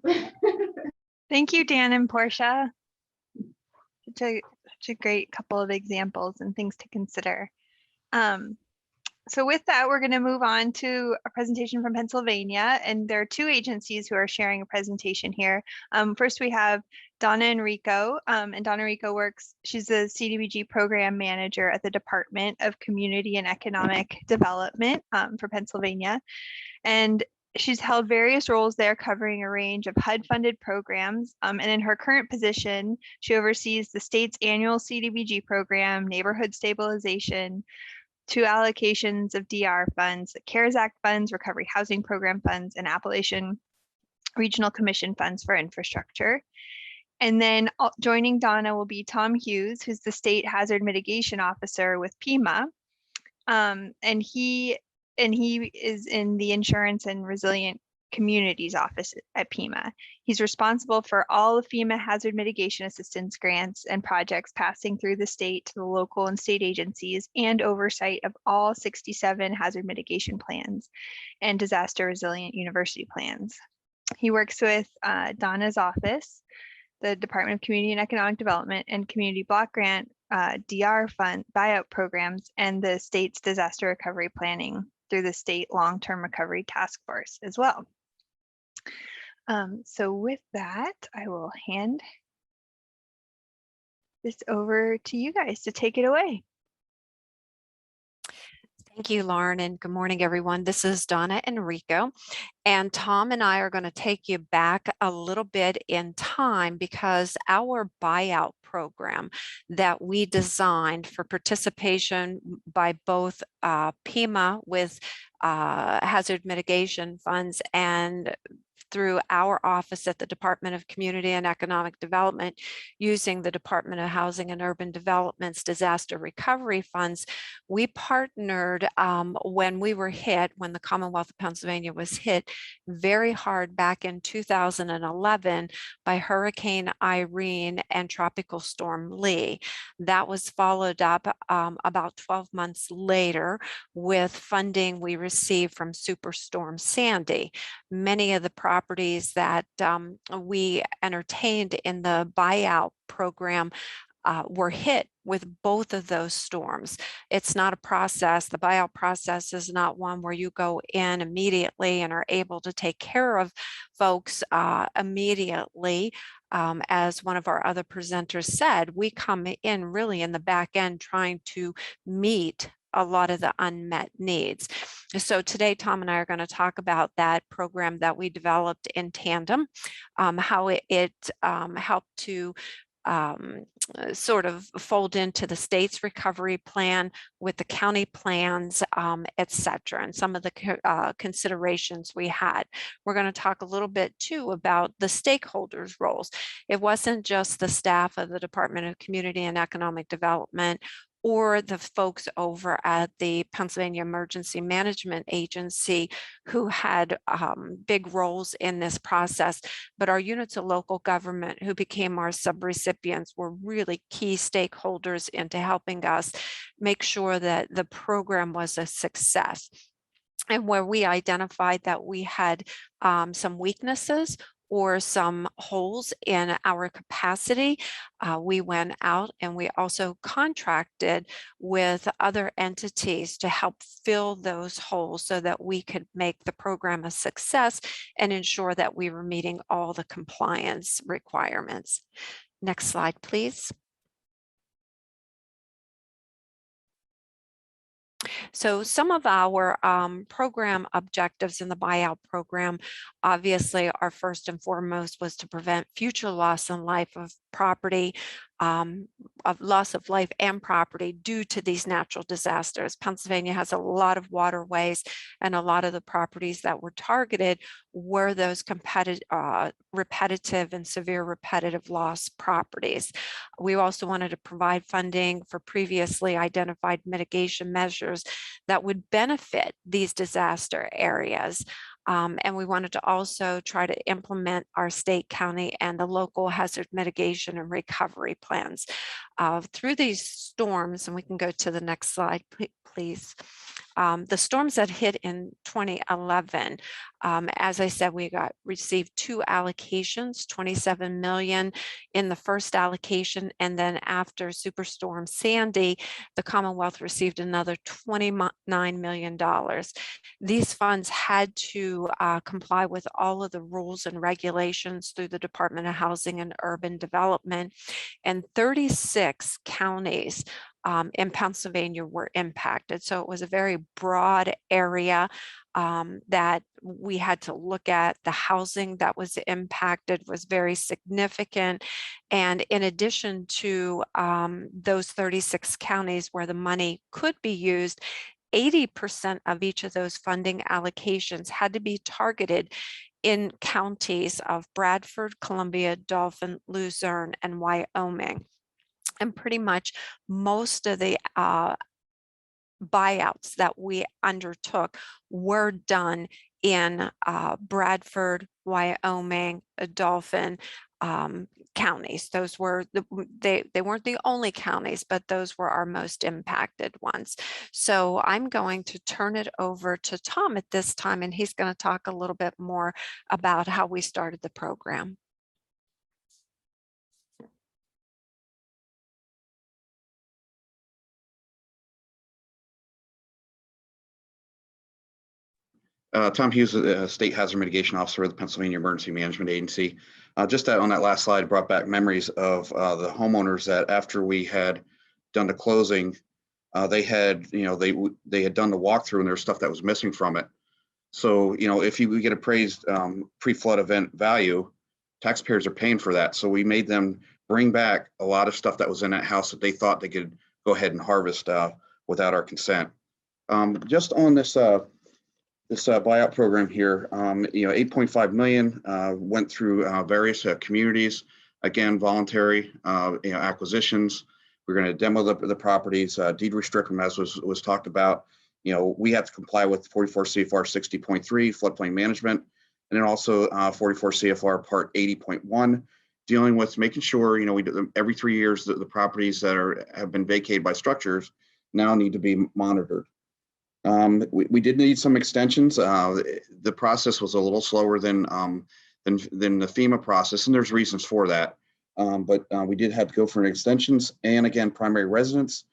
Thank you, Dan and Portia. Such a great couple of examples and things to consider. So with that, we're going to move on to a presentation from Pennsylvania, and there are two agencies who are sharing a presentation here. First, we have Donna Enrico, and Donna Enrico she's the CDBG program manager at the Department of Community and Economic Development for Pennsylvania. And she's held various roles there, covering a range of HUD-funded programs. And in her current position, she oversees the state's annual CDBG program, neighborhood stabilization, 2 allocations of DR funds, the CARES Act funds, Recovery Housing Program funds, and Appalachian Regional Commission funds for infrastructure. And then joining Donna will be Tom Hughes, who's the State Hazard Mitigation Officer with PEMA. And he is in the Insurance and Resilient Communities Office at PEMA. He's responsible for all of FEMA hazard mitigation assistance grants and projects passing through the state to the local and state agencies, and oversight of all 67 hazard mitigation plans and disaster resilient university plans. He works with Donna's office, the Department of Community and Economic Development, and Community Block Grant DR fund buyout programs, and the state's disaster recovery planning through the state long-term recovery task force as well. So with that, I will hand this over to you guys to take it away. Thank you, Lauren, and good morning, everyone. This is Donna Enrico, and Tom and I are going to take you back a little bit in time because our buyout program that we designed for participation by both PEMA with hazard mitigation funds and through our office at the Department of Community and Economic Development using the Department of Housing and Urban Development's disaster recovery funds, we partnered when we were hit, when the Commonwealth of Pennsylvania was hit very hard back in 2011 by Hurricane Irene and Tropical Storm Lee. That was followed up about 12 months later with funding we received from Superstorm Sandy. Many of the properties that we entertained in the buyout program were hit with both of those storms. It's not a process. The buyout process is not one where you go in immediately and are able to take care of folks immediately. As one of our other presenters said, we come in really in the back end trying to meet a lot of the unmet needs. So today, Tom and I are going to talk about that program that we developed in tandem, how it helped to sort of fold into the state's recovery plan with the county plans, et cetera, and some of the considerations we had. We're going to talk a little bit too about the stakeholders' roles. It wasn't just the staff of the Department of Community and Economic Development or the folks over at the Pennsylvania Emergency Management Agency who had big roles in this process, but our units of local government who became our subrecipients were really key stakeholders into helping us make sure that the program was a success. And where we identified that we had some weaknesses or some holes in our capacity, we went out and we also contracted with other entities to help fill those holes so that we could make the program a success and ensure that we were meeting all the compliance requirements. Next slide, please. So some of our program objectives in the buyout program, obviously our first and foremost was to prevent future loss in life of property, of loss of life and property due to these natural disasters. Pennsylvania has a lot of waterways, and a lot of the properties that were targeted were those repetitive and severe repetitive loss properties. We also wanted to provide funding for previously identified mitigation measures that would benefit these disaster areas. And we wanted to also try to implement our state, county, and the local hazard mitigation and recovery plans. Through these storms, and we can go to the next slide, please. The storms that hit in 2011, as I said, we received 2 allocations, 27 million in the first allocation, and then after Superstorm Sandy, the Commonwealth received another $29 million. These funds had to comply with all of the rules and regulations through the Department of Housing and Urban Development, and 36 counties in Pennsylvania were impacted. So it was a very broad area that we had to look at. The housing that was impacted was very significant. And in addition to those 36 counties where the money could be used, 80% of each of those funding allocations had to be targeted in counties of Bradford, Columbia, Dauphin, Luzerne, and Wyoming. And pretty much most of the buyouts that we undertook were done in Bradford, Wyoming, Dauphin counties. Those were they weren't the only counties, but those were our most impacted ones. So I'm going to turn it over to Tom at this time, and he's going to talk a little bit more about how we started the program. Tom Hughes, State Hazard Mitigation Officer with the Pennsylvania Emergency Management Agency. Just on that last slide, brought back memories of the homeowners that after we had done the closing, they had, they had done the walkthrough and there's stuff that was missing from it. So, if you get appraised pre-flood event value, taxpayers are paying for that. So we made them bring back a lot of stuff that was in that house that they thought they could go ahead and harvest without our consent. Just on this buyout program here, 8.5 million went through various communities. Again, voluntary acquisitions. We're going to demo the properties, deed restrict them, as was talked about. We have to comply with 44 CFR 60.3 floodplain management, and then also 44 CFR Part 80.1, dealing with making sure we do every 3 years that the properties that have been vacated by structures now need to be monitored. We did need some extensions. The process was a little slower than the FEMA process, and there's reasons for that. But we did have to go for extensions, and again, primary residence,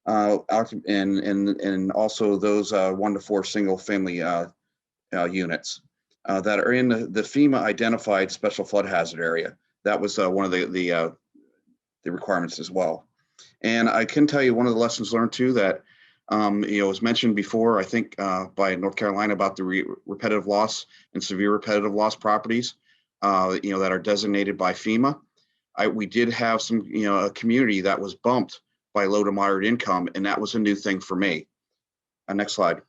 and also those 1 to 4 single family units that are in the FEMA identified special flood hazard area. That was one of the requirements as well. And I can tell you one of the lessons learned too that was mentioned before, I think, by North Carolina about the repetitive loss and severe repetitive loss properties, that are designated by FEMA. We did have some, a community that was bumped by low to moderate income, and that was a new thing for me. Next slide.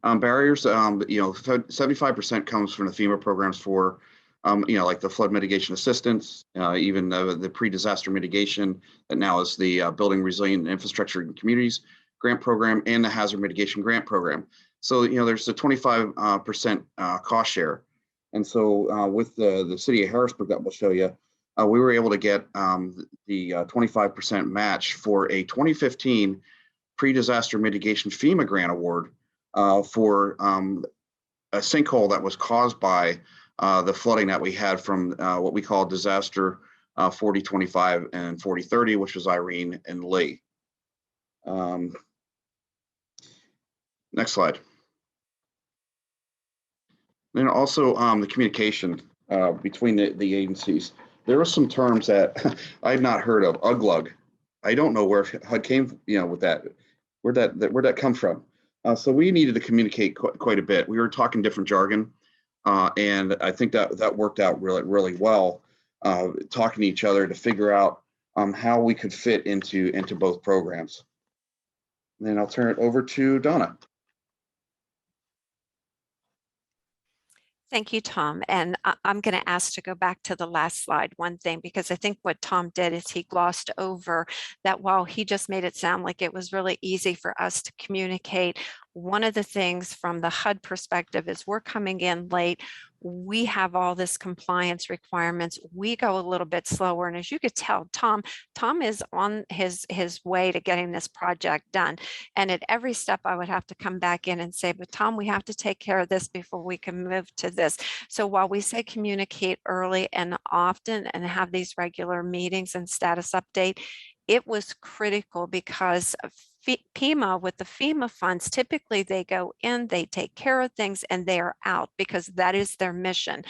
Barriers, 75% comes from the FEMA programs for, like the flood mitigation assistance, even the pre-disaster mitigation that now is the Building Resilient Infrastructure in Communities grant program and the Hazard Mitigation grant program. So, there's a 25% cost share. And so with the city of Harrisburg that we'll show you, we were able to get the 25% match for a 2015 pre-disaster mitigation FEMA grant award for a sinkhole that was caused by the flooding that we had from what we call disaster 4025 and 4030, which was Irene and Lee. Next slide. Then also the communication between the agencies. There were some terms that I had not heard of. UGLUG. I don't know where HUD came, with that. Where'd that come from? So we needed to communicate quite a bit. We were talking different jargon, and I think that worked out really well. Talking to each other to figure out how we could fit into both programs. And then I'll turn it over to Donna. Thank you, Tom. And I'm going to ask to go back to the last slide, one thing, because I think what Tom did is he glossed over that while he just made it sound like it was really easy for us to communicate, one of the things from the HUD perspective is we're coming in late. We have all this compliance requirements. We go a little bit slower. And as you could tell, Tom is on his way to getting this project done. And at every step I would have to come back in and say, but Tom, we have to take care of this before we can move to this. So while we say communicate early and often and have these regular meetings and status update, it was critical because FEMA, with the FEMA funds, typically they go in, they take care of things, and they are out because that is their mission.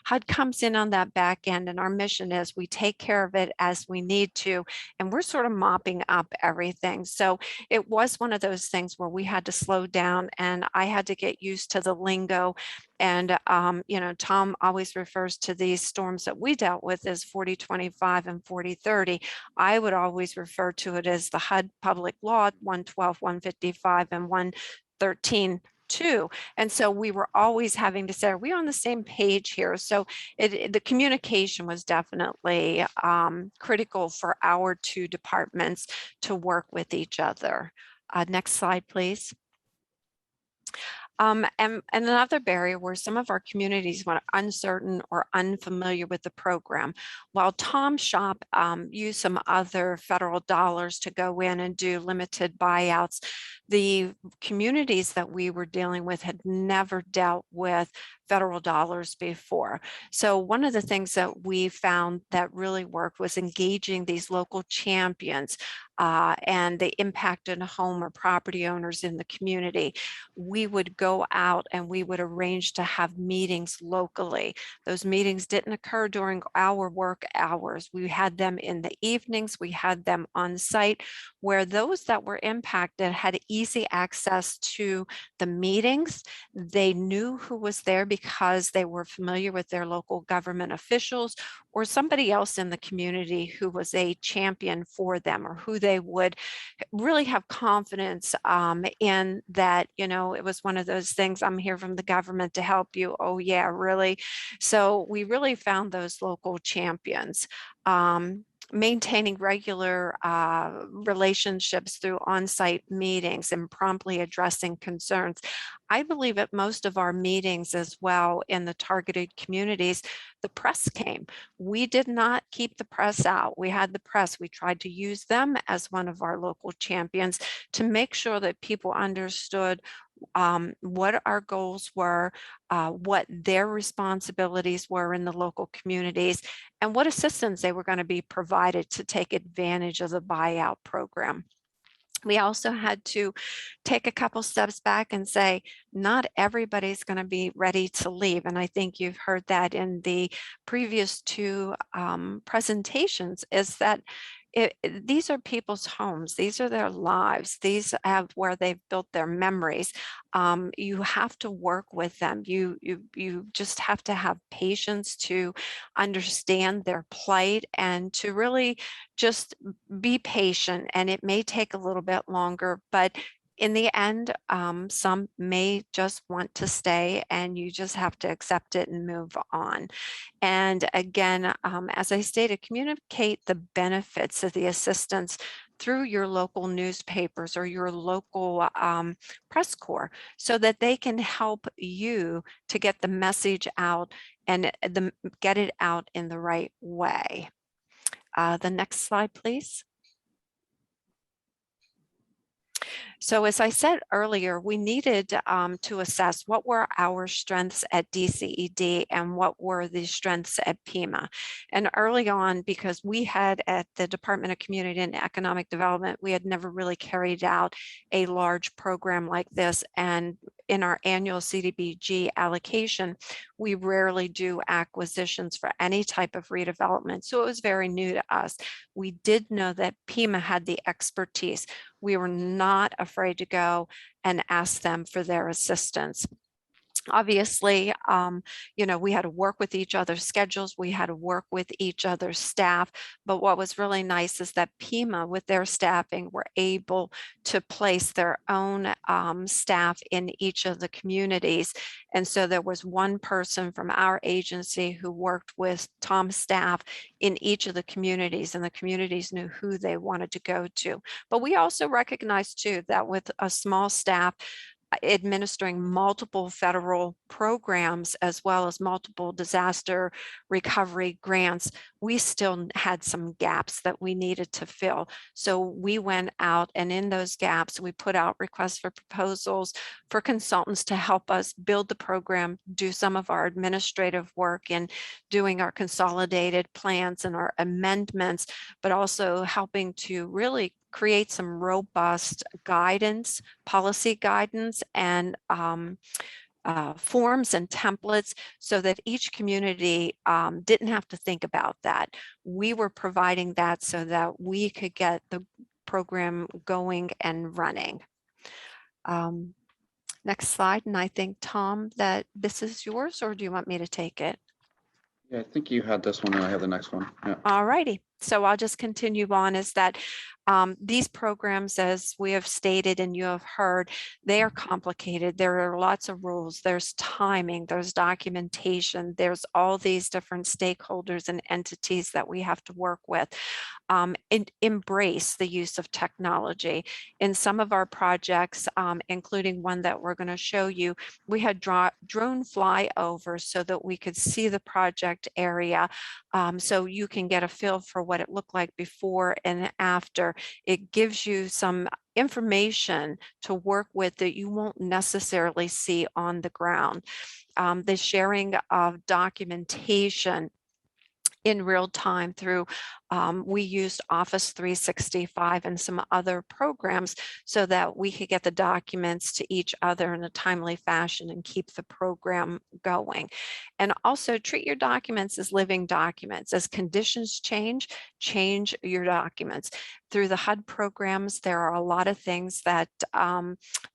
HUD comes in on that back end, and our mission is we take care of it as we need to, and we're sort of mopping up everything. So it was one of those things where we had to slow down, and I had to get used to the lingo. And, Tom always refers to these storms that we dealt with as 4025 and 4030. I would always refer to it as the HUD public law 112, 155, and 113.2. And so we were always having to say, are we on the same page here? So the communication was definitely critical for our two departments to work with each other. Next slide, please. And another barrier where some of our communities were uncertain or unfamiliar with the program. While Tom's shop used some other federal dollars to go in and do limited buyouts, the communities that we were dealing with had never dealt with federal dollars before. So one of the things that we found that really worked was engaging these local champions and the impacted home or property owners in the community. We would go out and we would arrange to have meetings locally. Those meetings didn't occur during our work hours. We had them in the evenings, we had them on site, where those that were impacted had easy access to the meetings. They knew who was there because they were familiar with their local government officials or somebody else in the community who was a champion for them, or who they would really have confidence in, that, you know, it was one of those things, I'm here from the government to help you. Oh yeah, really? So we really found those local champions. Maintaining regular relationships through on-site meetings and promptly addressing concerns. I believe at most of our meetings as well in the targeted communities, the press came. We did not keep the press out. We had the press. We tried to use them as one of our local champions to make sure that people understood what our goals were, what their responsibilities were in the local communities, and what assistance they were going to be provided to take advantage of the buyout program. We also had to take a couple steps back and say, not everybody's going to be ready to leave. And I think you've heard that in the previous two presentations, is that these are people's homes. These are their lives. These have where they've built their memories. You have to work with them. You just have to have patience to understand their plight and to really just be patient. And it may take a little bit longer, but in the end, some may just want to stay, and you just have to accept it and move on. And again, as I stated, communicate the benefits of the assistance through your local newspapers or your local press corps, so that they can help you to get the message out and get it out in the right way. The next slide, please. So as I said earlier, we needed to assess what were our strengths at DCED and what were the strengths at PEMA. And early on, because we had at the Department of Community and Economic Development, we had never really carried out a large program like this. And in our annual CDBG allocation, we rarely do acquisitions for any type of redevelopment. So it was very new to us. We did know that PEMA had the expertise. We were not afraid to go and ask them for their assistance. Obviously, you know, we had to work with each other's schedules. We had to work with each other's staff. But what was really nice is that PEMA, with their staffing, were able to place their own staff in each of the communities. And so there was one person from our agency who worked with Tom's staff in each of the communities, and the communities knew who they wanted to go to. But we also recognized too that with a small staff, administering multiple federal programs as well as multiple disaster recovery grants, we still had some gaps that we needed to fill. So we went out, and in those gaps, we put out requests for proposals for consultants to help us build the program, do some of our administrative work in doing our consolidated plans and our amendments, but also helping to really create some robust guidance, policy guidance, and forms and templates so that each community didn't have to think about that. We were providing that so that we could get the program going and running. Next slide. And I think, Tom, that this is yours, or do you want me to take it? Yeah, I think you had this one and I have the next one. Yeah. All righty. So I'll just continue on, is that these programs, as we have stated and you have heard, they are complicated. There are lots of rules, there's timing, there's documentation, there's all these different stakeholders and entities that we have to work with. Embrace the use of technology. In some of our projects, including one that we're going to show you, we had drone flyovers so that we could see the project area, so you can get a feel for what it looked like before and after. It gives you some information to work with that you won't necessarily see on the ground. The sharing of documentation in real time through, we used Office 365 and some other programs so that we could get the documents to each other in a timely fashion and keep the program going. And also treat your documents as living documents. As conditions change your documents. Through the HUD programs, there are a lot of things that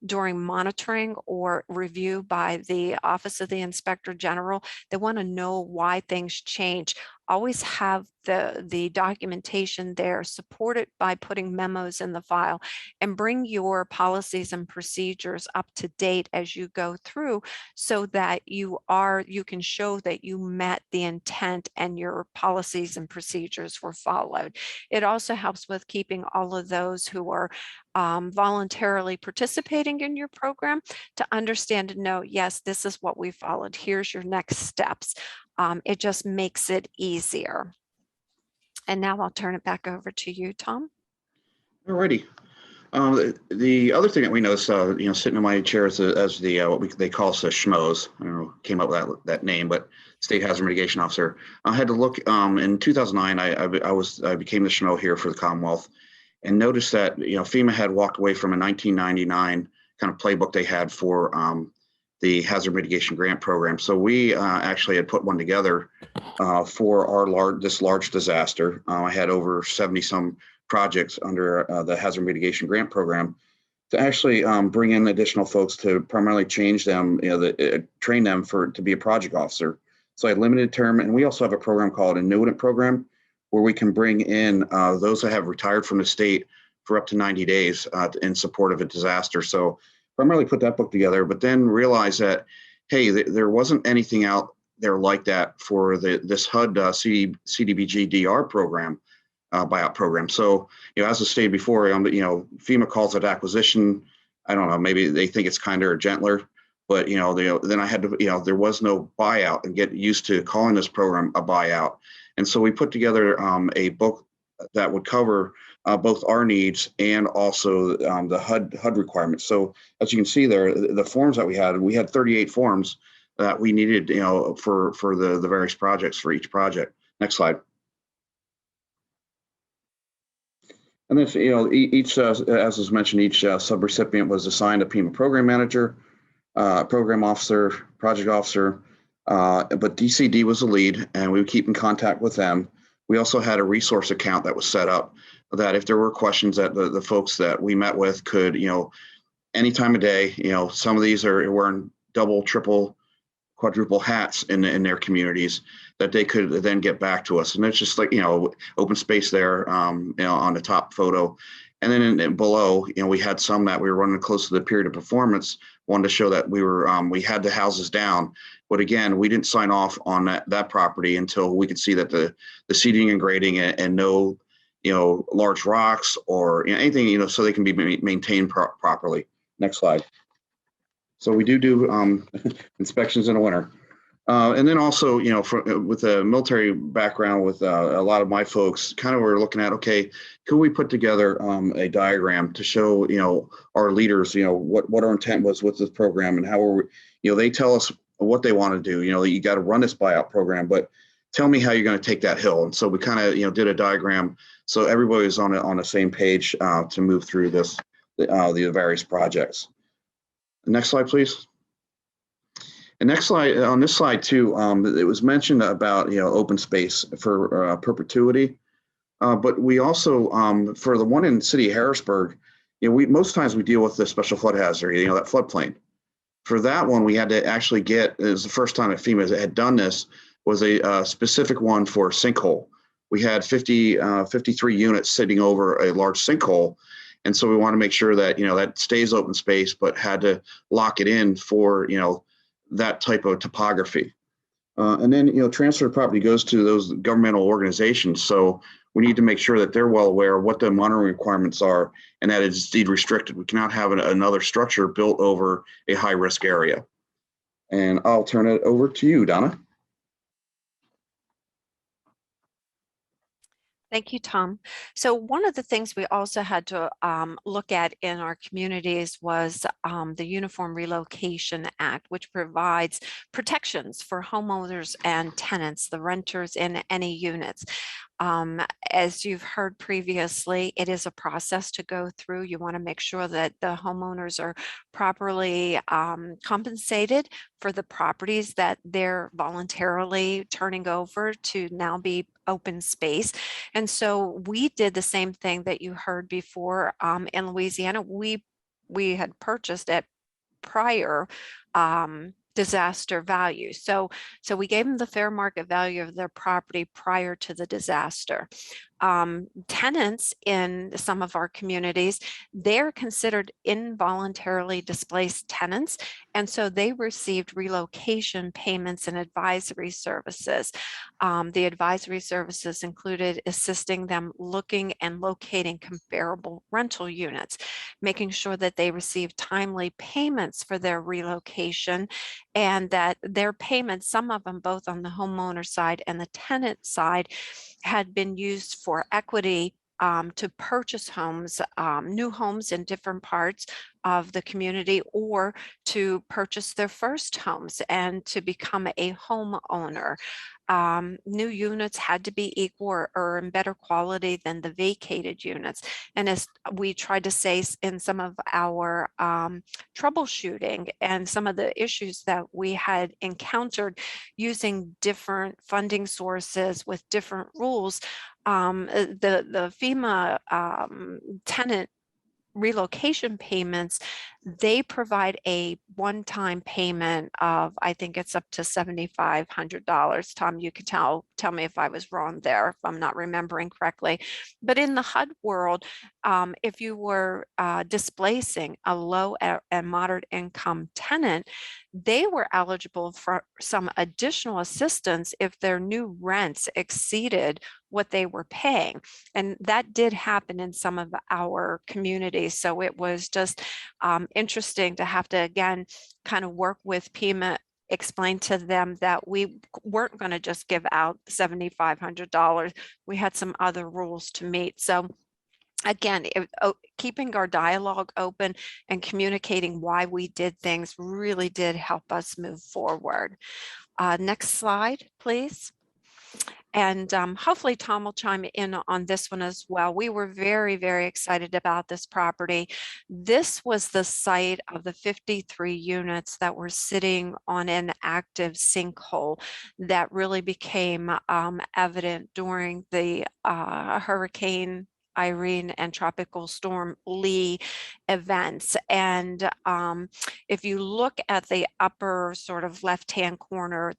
during monitoring or review by the Office of the Inspector General, they want to know why things change. Always have the documentation there, support it by putting memos in the file, and bring your policies and procedures up to date as you go through, so that you can show that you met the intent and your policies and procedures were followed. It also helps with keeping all of those who are voluntarily participating in your program to understand and know, yes, this is what we followed. Here's your next steps. It just makes it easier. And now I'll turn it back over to you, Tom. Alrighty. The other thing that we noticed, sitting in my chair as the what they call us the schmoes. I don't know, came up with that name, but State Hazard Mitigation Officer. I had to look. In 2009, I became the schmo here for the Commonwealth, and noticed that FEMA had walked away from a 1999 kind of playbook they had for the Hazard Mitigation Grant Program. So we actually had put one together for this large disaster. I had over 70 some projects under the Hazard Mitigation Grant Program to actually bring in additional folks to primarily change them, train them to be a project officer. So I had limited term, and we also have a program called an annuitant program, where we can bring in those that have retired from the state for up to 90 days in support of a disaster. So primarily put that book together, but then realized that, hey, there wasn't anything out there like that for this HUD CDBG-DR program, buyout program. So, as I stated before, FEMA calls it acquisition. I don't know, maybe they think it's kinder or gentler, but then I had to, there was no buyout, and get used to calling this program a buyout. And so we put together a book that would cover both our needs and also the HUD requirements. So as you can see there, the forms that we had 38 forms that we needed, for the various projects for each project. Next slide. And then, each, as was mentioned, each subrecipient was assigned a FEMA program manager, program officer, project officer, but DCD was the lead, and we would keep in contact with them. We also had a resource account that was set up that if there were questions that the folks that we met with could, any time of day, some of these are wearing double, triple, quadruple hats in their communities, that they could then get back to us. And it's just like, open space there, on the top photo. And then below, we had some that we were running close to the period of performance, wanted to show that we had the houses down. But again, we didn't sign off on that property until we could see that the seeding and grading and no, large rocks or anything, so they can be maintained properly. Next slide. So we do inspections in the winter. And then also, with a military background, with a lot of my folks, kind of we're looking at, okay, could we put together a diagram to show, our leaders, what our intent was with this program, and how they tell us what they want to do. You got to run this buyout program, but tell me how you're going to take that hill. And so we kind of, did a diagram so everybody was on the same page to move through the various projects. Next slide, please. And next slide, on this slide too, it was mentioned about open space for perpetuity, but we also for the one in the city of Harrisburg, most times we deal with the special flood hazard, that floodplain. For that one, we had to actually it was the first time that FEMA had done this, was a specific one for sinkhole. We had 53 units sitting over a large sinkhole. And so we want to make sure that, that stays open space, but had to lock it in for, that type of topography. And then, transfer of property goes to those governmental organizations. So we need to make sure that they're well aware of what the monitoring requirements are, and that it's deed restricted. We cannot have another structure built over a high risk area. And I'll turn it over to you, Donna. Thank you, Tom. So one of the things we also had to look at in our communities was the Uniform Relocation Act, which provides protections for homeowners and tenants, the renters in any units. As you've heard previously, it is a process to go through. You want to make sure that the homeowners are properly compensated for the properties that they're voluntarily turning over to now be open space. And so we did the same thing that you heard before in Louisiana. We had purchased at prior disaster value. So we gave them the fair market value of their property prior to the disaster. Tenants in some of our communities, they're considered involuntarily displaced tenants. And so they received relocation payments and advisory services. The advisory services included assisting them looking and locating comparable rental units, making sure that they received timely payments for their relocation, and that their payments, some of them both on the homeowner side and the tenant side, had been used for equity to purchase homes, new homes in different parts of the community, or to purchase their first homes and to become a homeowner. New units had to be equal or in better quality than the vacated units. And as we tried to say in some of our troubleshooting and some of the issues that we had encountered using different funding sources with different rules, the FEMA tenant relocation payments, they provide a one-time payment of, I think it's up to $7,500. Tom, you can tell me if I was wrong there, if I'm not remembering correctly. But in the HUD world, if you were displacing a low and moderate income tenant, they were eligible for some additional assistance if their new rents exceeded what they were paying. And that did happen in some of our communities. So it was just interesting to have to, again, kind of work with PEMA, explain to them that we weren't going to just give out $7,500. We had some other rules to meet. So again, keeping our dialogue open and communicating why we did things really did help us move forward. Next slide, please. And hopefully Tom will chime in on this one as well. We were very, very excited about this property. This was the site of the 53 units that were sitting on an active sinkhole that really became evident during the Hurricane Irene and Tropical Storm Lee events. And if you look at the upper sort of left-hand corner,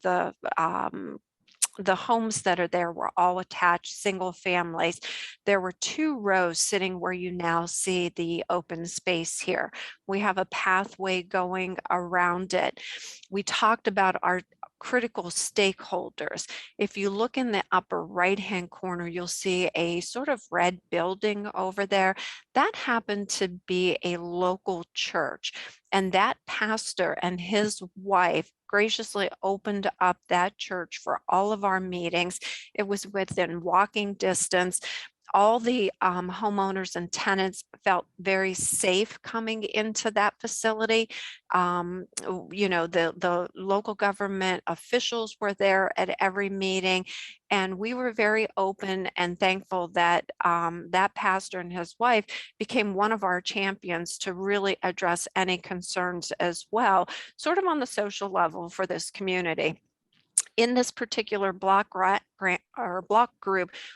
the homes that are there were all attached single families. There were 2 rows sitting where you now see the open space here. We have a pathway going around it. We talked about our critical stakeholders. If you look in the upper right-hand corner, you'll see a sort of red building over there. That happened to be a local church. And that pastor and his wife graciously opened up that church for all of our meetings. It was within walking distance. All the homeowners and tenants felt very safe coming into that facility. You know, the local government officials were there at every meeting, and we were very open and thankful that that pastor and his wife became one of our champions to really address any concerns as well, sort of on the social level for this community. In this particular block group,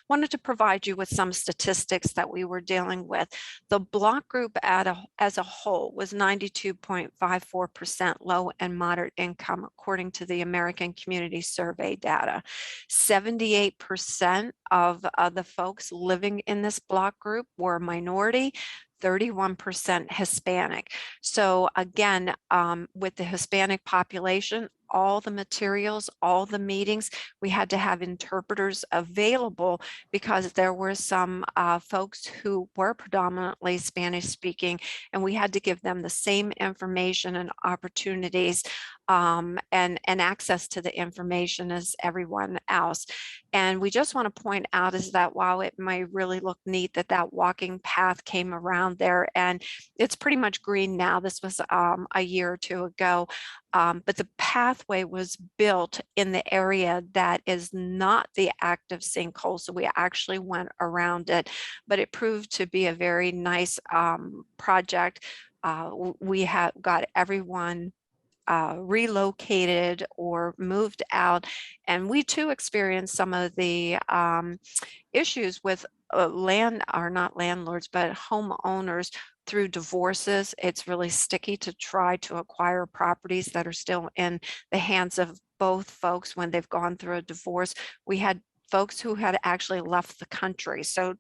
wanted to provide you with some statistics that we were dealing with. The block group as a whole was 92.54% low and moderate income, according to the American Community Survey data. 78% of the folks living in this block group were minority, 31% Hispanic. So again, with the Hispanic population, all the materials, all the meetings. We had to have interpreters available because there were some folks who were predominantly Spanish speaking, and we had to give them the same information and opportunities and access to the information as everyone else. And we just want to point out is that while it may really look neat that that walking path came around there, and it's pretty much green now, this was a year or two ago, but the pathway was built in the area that is not the active sinkhole. So we actually went around it, but it proved to be a very nice project. We have got everyone relocated or moved out. And we too experienced some of the issues with not landlords, but homeowners through divorces. It's really sticky to try to acquire properties that are still in the hands of both folks when they've gone through a divorce. We had folks who had actually left the country. So,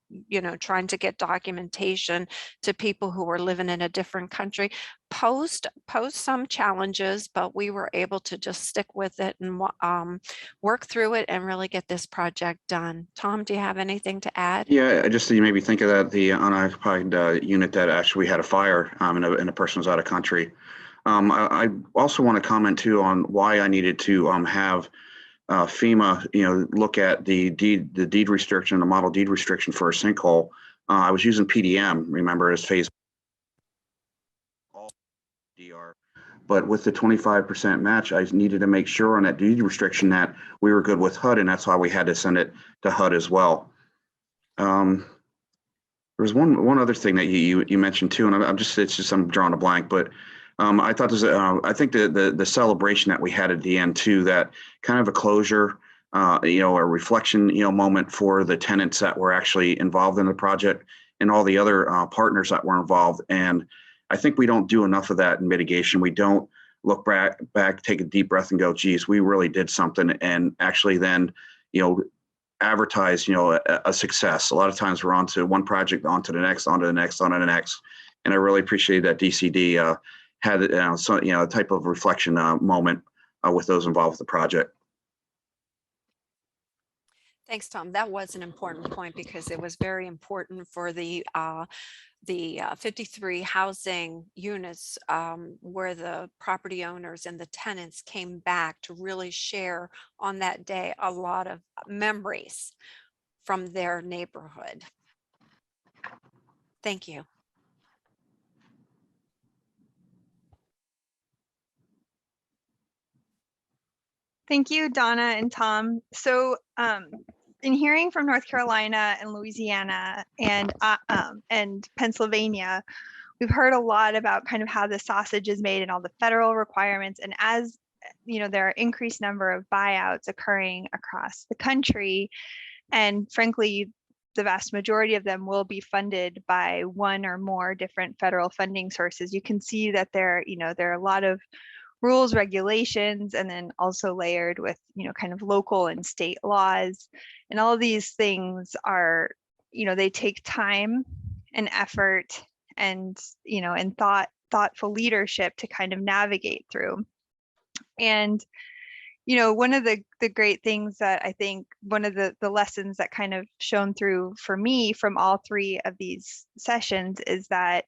trying to get documentation to people who were living in a different country posed some challenges, but we were able to just stick with it and work through it and really get this project done. Tom, do you have anything to add? Yeah, just so you maybe think of that, the unoccupied unit that actually had a fire and a person was out of country. I also want to comment too on why I needed to have FEMA, look at the deed restriction, the model deed restriction for a sinkhole. I was using PDM, remember, as phase DR, but with the 25% match, I needed to make sure on that deed restriction that we were good with HUD, and that's why we had to send it to HUD as well. There was one other thing that you mentioned too, and I'm drawing a blank, but I thought I think the celebration that we had at the end too, that kind of a closure, a reflection, moment for the tenants that were actually involved in the project and all the other partners that were involved. And I think we don't do enough of that in mitigation. We don't look back, take a deep breath and go, geez, we really did something, and actually then, advertise, a success. A lot of times we're on to one project, on to the next, on to the next, on to the next. And I really appreciate that DCD had a type of reflection moment with those involved with the project. Thanks, Tom. That was an important point because it was very important for the 53 housing units where the property owners and the tenants came back to really share on that day a lot of memories from their neighborhood. Thank you. Thank you, Donna and Tom. So in hearing from North Carolina and Louisiana and Pennsylvania, we've heard a lot about kind of how the sausage is made and all the federal requirements. And as there are increased number of buyouts occurring across the country, and frankly, the vast majority of them will be funded by one or more different federal funding sources. You can see that there are a lot of rules, regulations, and then also layered with, kind of local and state laws. And all of these things are, they take time and effort and, and thoughtful leadership to kind of navigate through. And, one of the great things that I think one of the lessons that kind of shone through for me from all three of these sessions is that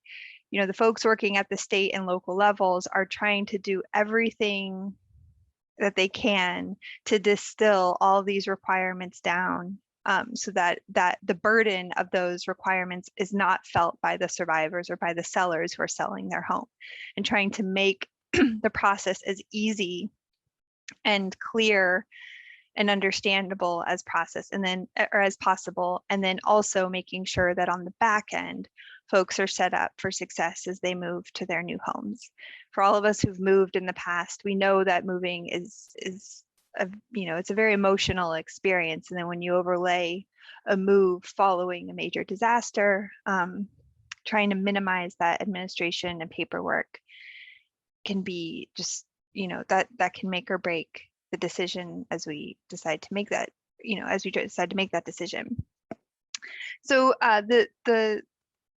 the folks working at the state and local levels are trying to do everything that they can to distill all these requirements down so that the burden of those requirements is not felt by the survivors or by the sellers who are selling their home, and trying to make the process as easy and clear and understandable as possible, and then also making sure that on the back end folks are set up for success as they move to their new homes. For all of us who've moved in the past, we know that moving is it's a very emotional experience, and then when you overlay a move following a major disaster, trying to minimize that administration and paperwork can be just that can make or break the decision as we decide to make that decision. So the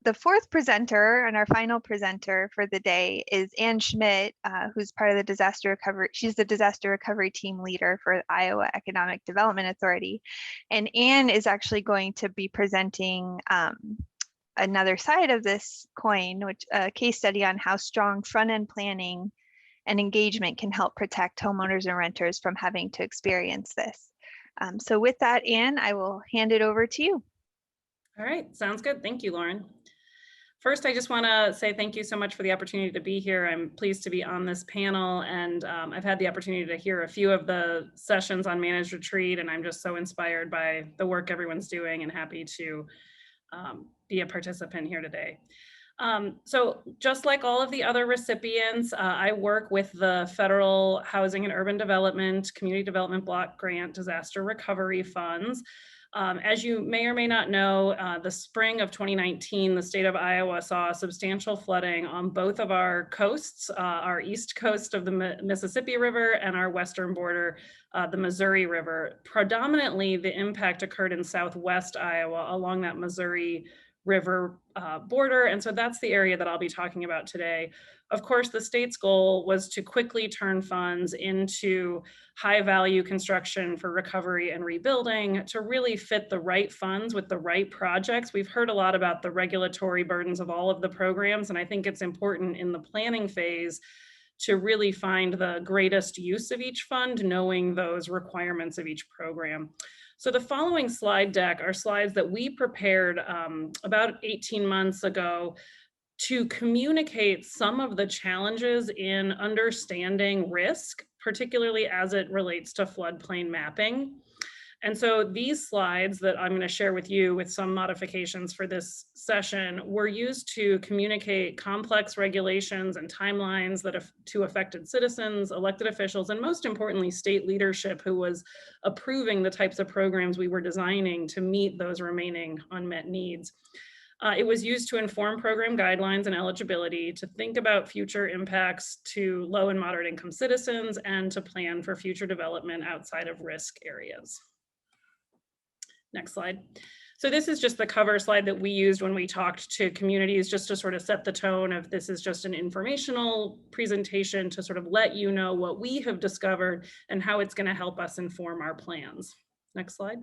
the fourth presenter and our final presenter for the day is Ann Schmidt, who's part of the disaster recovery. She's the disaster recovery team leader for Iowa Economic Development Authority. And Ann is actually going to be presenting another side of this coin, which a case study on how strong front-end planning and engagement can help protect homeowners and renters from having to experience this. So with that, Ann, I will hand it over to you. All right, sounds good. Thank you, Lauren. First, I just want to say thank you so much for the opportunity to be here. I'm pleased to be on this panel, and I've had the opportunity to hear a few of the sessions on Managed Retreat, and I'm just so inspired by the work everyone's doing and happy to be a participant here today. So just like all of the other recipients, I work with the Federal Housing and Urban Development, Community Development Block Grant Disaster Recovery Funds. As you may or may not know, the spring of 2019, the state of Iowa saw substantial flooding on both of our coasts, our east coast of the Mississippi River and our western border, the Missouri River. Predominantly, the impact occurred in southwest Iowa along that Missouri River border. And so that's the area that I'll be talking about today. Of course, the state's goal was to quickly turn funds into high value construction for recovery and rebuilding to really fit the right funds with the right projects. We've heard a lot about the regulatory burdens of all of the programs, and I think it's important in the planning phase to really find the greatest use of each fund, knowing those requirements of each program. So the following slide deck are slides that we prepared about 18 months ago to communicate some of the challenges in understanding risk, particularly as it relates to floodplain mapping. And so these slides that I'm going to share with you with some modifications for this session were used to communicate complex regulations and timelines that to affected citizens, elected officials, and most importantly, state leadership who was approving the types of programs we were designing to meet those remaining unmet needs. It was used to inform program guidelines and eligibility, to think about future impacts to low and moderate income citizens, and to plan for future development outside of risk areas. Next slide. So this is just the cover slide that we used when we talked to communities, just to sort of set the tone of this is just an informational presentation to sort of let you know what we have discovered and how it's going to help us inform our plans. Next slide.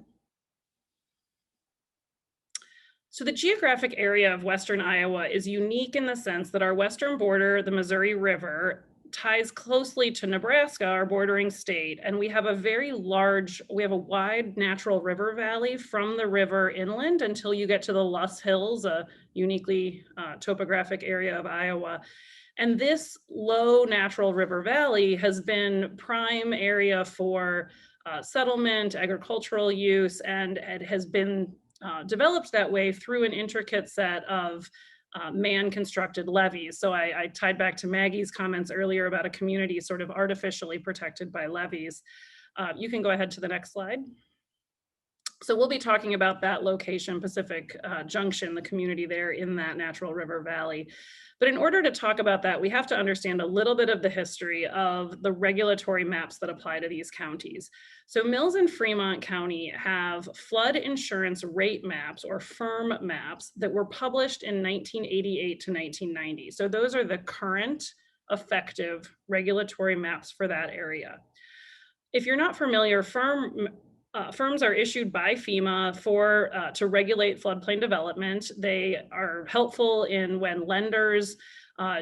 So the geographic area of Western Iowa is unique in the sense that our western border, the Missouri River, ties closely to Nebraska, our bordering state, and we have a wide natural river valley from the river inland until you get to the Luss Hills, a uniquely topographic area of Iowa. And this low natural river valley has been prime area for settlement, agricultural use, and it has been developed that way through an intricate set of man-constructed levees. So I tied back to Maggie's comments earlier about a community sort of artificially protected by levees. You can go ahead to the next slide. So we'll be talking about that location, Pacific Junction, the community there in that natural river valley. But in order to talk about that, we have to understand a little bit of the history of the regulatory maps that apply to these counties. So Mills and Fremont County have flood insurance rate maps, or FIRM maps, that were published in 1988 to 1990. So those are the current effective regulatory maps for that area. If you're not familiar, FIRMs are issued by FEMA to regulate floodplain development. They are helpful in when lenders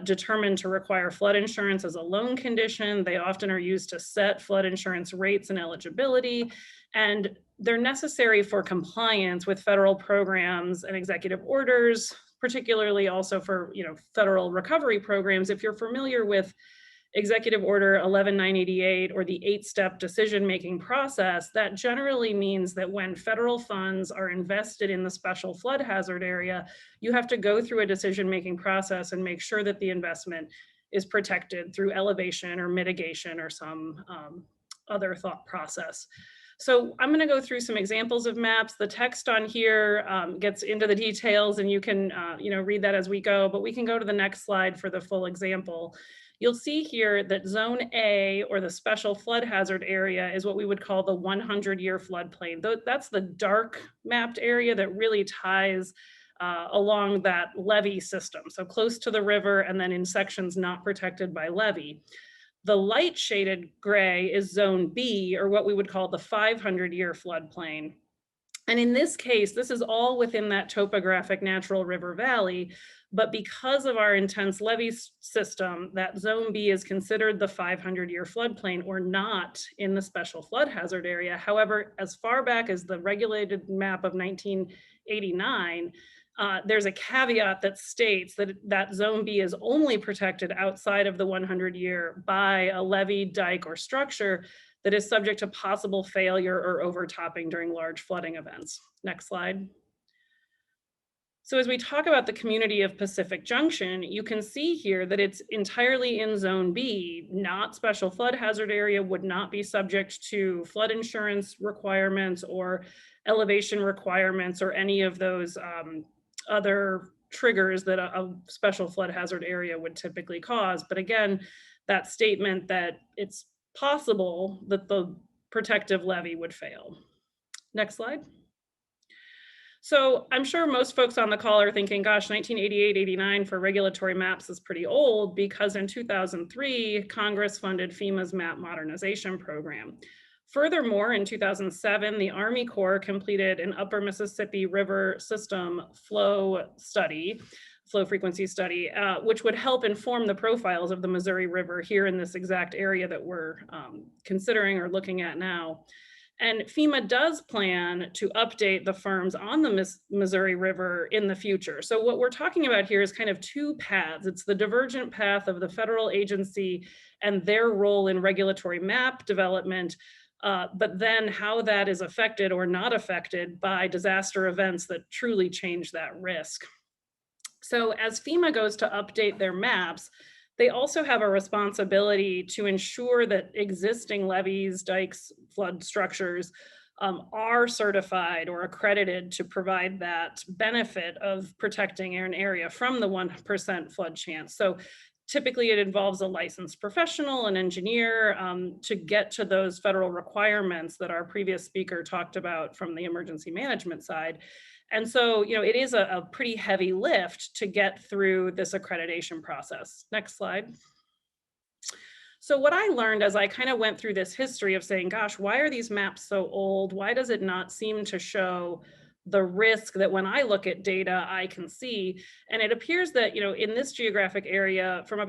determine to require flood insurance as a loan condition. They often are used to set flood insurance rates and eligibility, and they're necessary for compliance with federal programs and executive orders, particularly also for federal recovery programs. If you're familiar with Executive Order 11988 or the 8-step decision-making process, that generally means that when federal funds are invested in the special flood hazard area, you have to go through a decision-making process and make sure that the investment is protected through elevation or mitigation or some other thought process. So I'm going to go through some examples of maps. The text on here gets into the details, and you can read that as we go, but we can go to the next slide for the full example. You'll see here that Zone A, or the special flood hazard area, is what we would call the 100-year floodplain. That's the dark mapped area that really ties along that levee system, so close to the river and then in sections not protected by levee. The light shaded gray is zone B, or what we would call the 500-year floodplain. And in this case, this is all within that topographic natural river valley, but because of our intense levee system, that zone B is considered the 500-year floodplain, or not in the special flood hazard area. However, as far back as the regulated map of 1989, there's a caveat that states that that zone B is only protected outside of the 100-year by a levee, dike, or structure that is subject to possible failure or overtopping during large flooding events. Next slide. So as we talk about the community of Pacific Junction, you can see here that it's entirely in zone B, not special flood hazard area, would not be subject to flood insurance requirements or elevation requirements or any of those other triggers that a special flood hazard area would typically cause. But again, that statement that it's possible that the protective levee would fail. Next slide. So I'm sure most folks on the call are thinking, gosh, 1988, 89 for regulatory maps is pretty old, because in 2003, Congress funded FEMA's map modernization program. Furthermore, in 2007, the Army Corps completed an Upper Mississippi River System flow frequency study, which would help inform the profiles of the Missouri River here in this exact area that we're considering or looking at now. And FEMA does plan to update the firms on the Missouri River in the future. So what we're talking about here is kind of two paths. It's the divergent path of the federal agency and their role in regulatory map development, but then how that is affected or not affected by disaster events that truly change that risk. So as FEMA goes to update their maps, they also have a responsibility to ensure that existing levees, dikes, flood structures are certified or accredited to provide that benefit of protecting an area from the 1% flood chance. So typically it involves a licensed professional, an engineer, to get to those federal requirements that our previous speaker talked about from the emergency management side. And so, it is a pretty heavy lift to get through this accreditation process. Next slide. So what I learned as I kind of went through this history of saying, gosh, why are these maps so old? Why does it not seem to show the risk that when I look at data, I can see? And it appears that, in this geographic area, from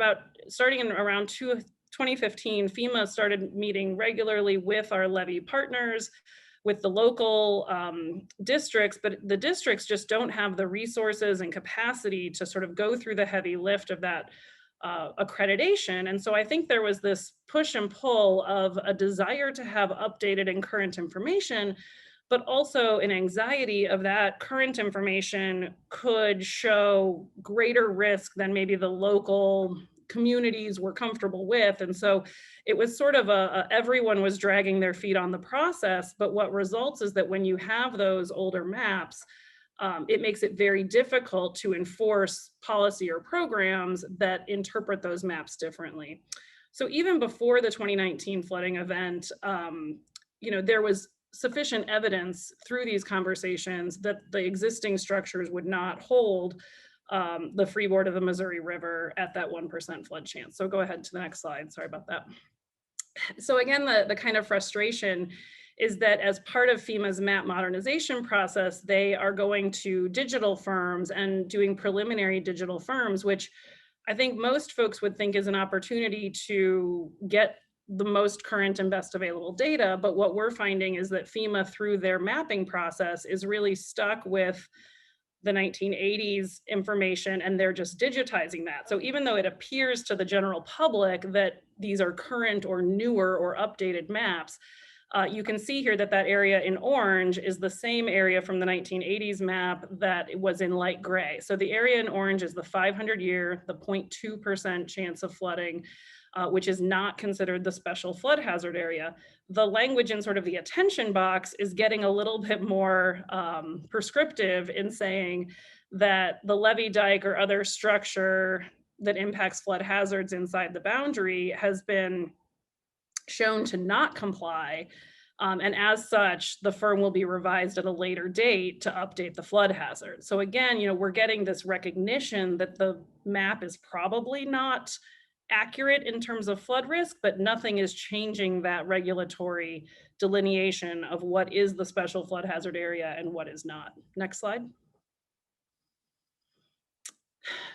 starting in around 2015, FEMA started meeting regularly with our levee partners, with the local districts, but the districts just don't have the resources and capacity to sort of go through the heavy lift of that accreditation. And so I think there was this push and pull of a desire to have updated and current information, but also an anxiety of that current information could show greater risk than maybe the local communities were comfortable with. And so it was sort of everyone was dragging their feet on the process. But what results is that when you have those older maps, it makes it very difficult to enforce policy or programs that interpret those maps differently. So even before the 2019 flooding event, there was sufficient evidence through these conversations that the existing structures would not hold the freeboard of the Missouri River at that 1% flood chance. So go ahead to the next slide. Sorry about that. So again, the kind of frustration is that as part of FEMA's map modernization process, they are going to digital firms and doing preliminary digital firms, which I think most folks would think is an opportunity to get the most current and best available data. But what we're finding is that FEMA, through their mapping process, is really stuck with the 1980s information, and they're just digitizing that. So even though it appears to the general public that these are current or newer or updated maps, you can see here that that area in orange is the same area from the 1980s map that was in light gray. So the area in orange is the 500-year, the 0.2% chance of flooding, which is not considered the special flood hazard area. The language in sort of the attention box is getting a little bit more prescriptive in saying that the levee, dike, or other structure that impacts flood hazards inside the boundary has been shown to not comply And as such, the firm will be revised at a later date to update the flood hazard. So again, we're getting this recognition that the map is probably not accurate in terms of flood risk, but nothing is changing that regulatory delineation of what is the special flood hazard area and what is not. Next slide.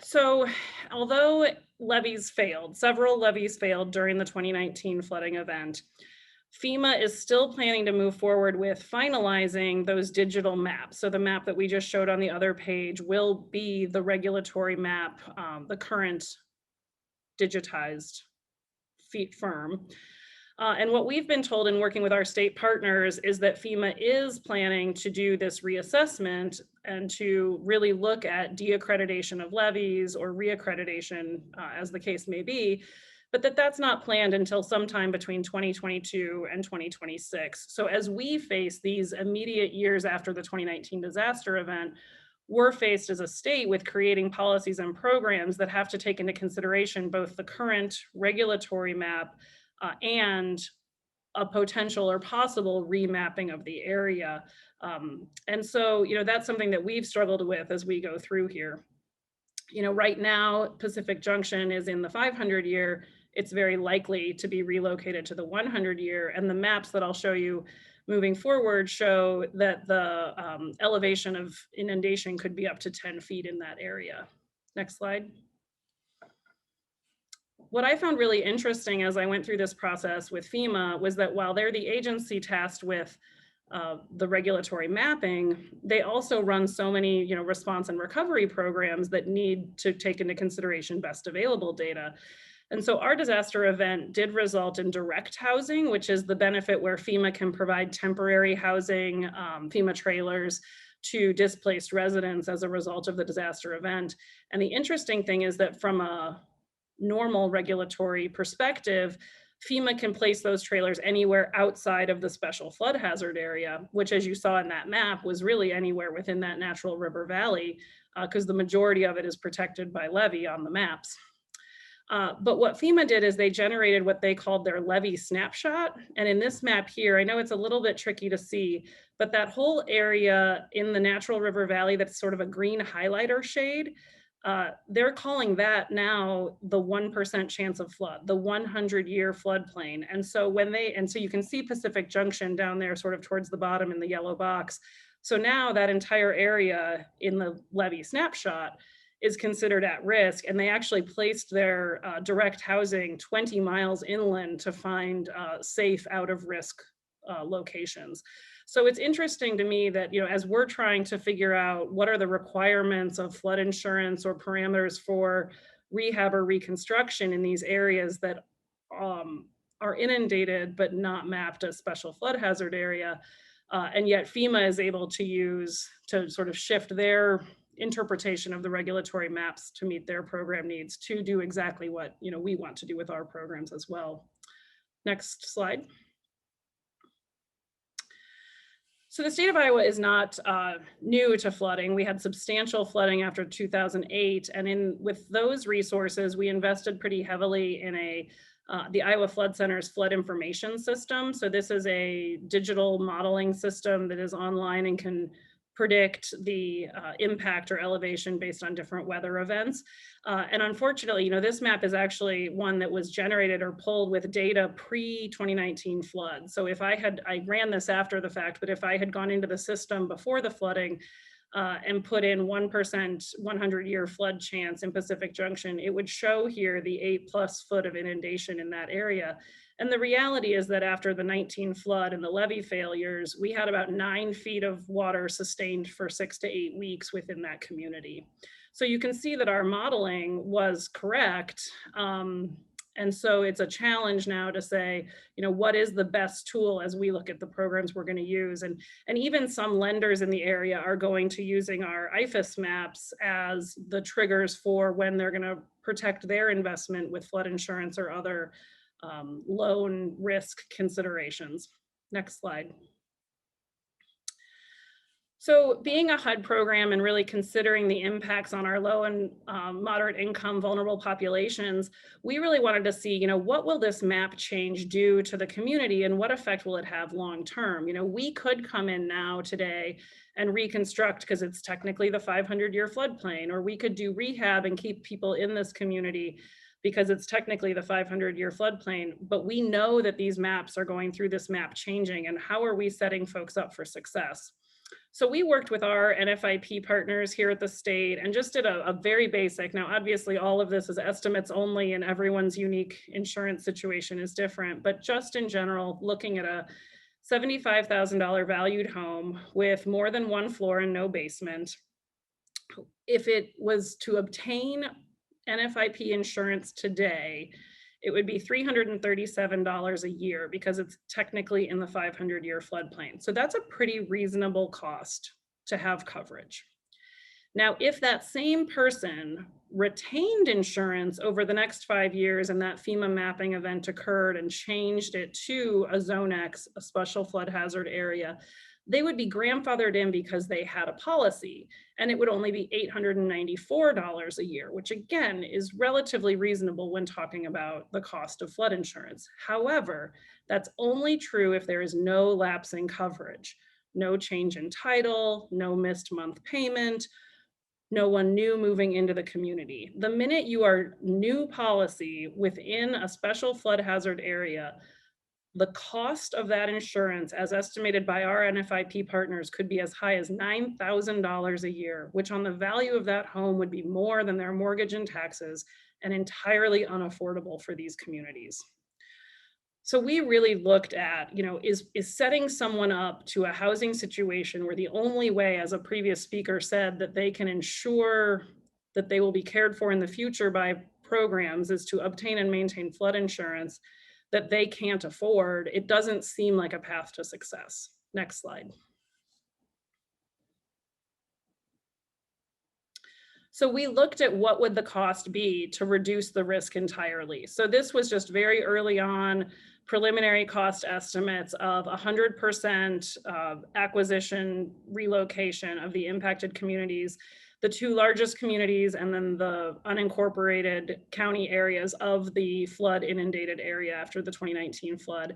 So although levees failed, several levees failed during the 2019 flooding event, FEMA is still planning to move forward with finalizing those digital maps. So the map that we just showed on the other page will be the regulatory map, the current digitized firm. And what we've been told in working with our state partners is that FEMA is planning to do this reassessment and to really look at de-accreditation of levees or reaccreditation, as the case may be, but that's not planned until sometime between 2022 and 2026. So as we face these immediate years after the 2019 disaster event, we're faced as a state with creating policies and programs that have to take into consideration both the current regulatory map and a potential or possible remapping of the area. And so, that's something that we've struggled with as we go through here. Right now, Pacific Junction is in the 500 year. It's very likely to be relocated to the 100 year. And the maps that I'll show you moving forward show that the elevation of inundation could be up to 10 feet in that area. Next slide. What I found really interesting as I went through this process with FEMA was that while they're the agency tasked with the regulatory mapping, they also run so many response and recovery programs that need to take into consideration best available data. And so our disaster event did result in direct housing, which is the benefit where FEMA can provide temporary housing, FEMA trailers, to displaced residents as a result of the disaster event. And the interesting thing is that from a normal regulatory perspective, FEMA can place those trailers anywhere outside of the special flood hazard area, which, as you saw in that map, was really anywhere within that natural river valley, because the majority of it is protected by levee on the maps. But what FEMA did is they generated what they called their levee snapshot. And in this map here, I know it's a little bit tricky to see, but that whole area in the natural river valley that's sort of a green highlighter shade, they're calling that now the 1% chance of flood, the 100-year floodplain. And so so you can see Pacific Junction down there sort of towards the bottom in the yellow box. So now that entire area in the levee snapshot is considered at risk, and they actually placed their direct housing 20 miles inland to find safe out of risk locations. So it's interesting to me that, as we're trying to figure out what are the requirements of flood insurance or parameters for rehab or reconstruction in these areas that are inundated but not mapped as special flood hazard area, and yet FEMA is able to sort of shift their interpretation of the regulatory maps to meet their program needs to do exactly what we want to do with our programs as well. Next slide. So the state of Iowa is not new to flooding. We had substantial flooding after 2008, and with those resources, we invested pretty heavily in the Iowa Flood Center's flood information system. So this is a digital modeling system that is online and can predict the impact or elevation based on different weather events. And unfortunately, this map is actually one that was generated or pulled with data pre-2019 flood. So I ran this after the fact, but if I had gone into the system before the flooding and put in 1% 100-year flood chance in Pacific Junction, it would show here the 8+ foot of inundation in that area. And the reality is that after the 19 flood and the levee failures, we had about 9 feet of water sustained for 6 to 8 weeks within that community. So you can see that our modeling was correct. And so it's a challenge now to say, what is the best tool as we look at the programs we're going to use? And even some lenders in the area are going to using our IFAS maps as the triggers for when they're going to protect their investment with flood insurance or other loan risk considerations. Next slide. So being a HUD program and really considering the impacts on our low and moderate income vulnerable populations, we really wanted to see, what will this map change do to the community and what effect will it have long term? We could come in now today and reconstruct because it's technically the 500-year floodplain, or we could do rehab and keep people in this community because it's technically the 500-year floodplain. But we know that these maps are going through this map changing, and how are we setting folks up for success? So we worked with our NFIP partners here at the state and just did a very basic, now obviously all of this is estimates only and everyone's unique insurance situation is different, but just in general, looking at a $75,000 valued home with more than one floor and no basement, if it was to obtain NFIP insurance today, it would be $337 a year because it's technically in the 500-year floodplain. So that's a pretty reasonable cost to have coverage. Now, if that same person retained insurance over the next 5 years and that FEMA mapping event occurred and changed it to a Zone X, a special flood hazard area, they would be grandfathered in because they had a policy, and it would only be $894 a year, which again is relatively reasonable when talking about the cost of flood insurance. However, that's only true if there is no lapse in coverage, no change in title, no missed month payment, no one new moving into the community. The minute you are new policy within a special flood hazard area, the cost of that insurance, as estimated by our NFIP partners, could be as high as $9,000 a year, which on the value of that home would be more than their mortgage and taxes and entirely unaffordable for these communities. So we really looked at, is setting someone up to a housing situation where the only way, as a previous speaker said, that they can ensure that they will be cared for in the future by programs is to obtain and maintain flood insurance that they can't afford. It doesn't seem like a path to success. Next slide. So we looked at what would the cost be to reduce the risk entirely. So this was just very early on preliminary cost estimates of 100% acquisition relocation of the impacted communities, the two largest communities, and then the unincorporated county areas of the flood inundated area after the 2019 flood.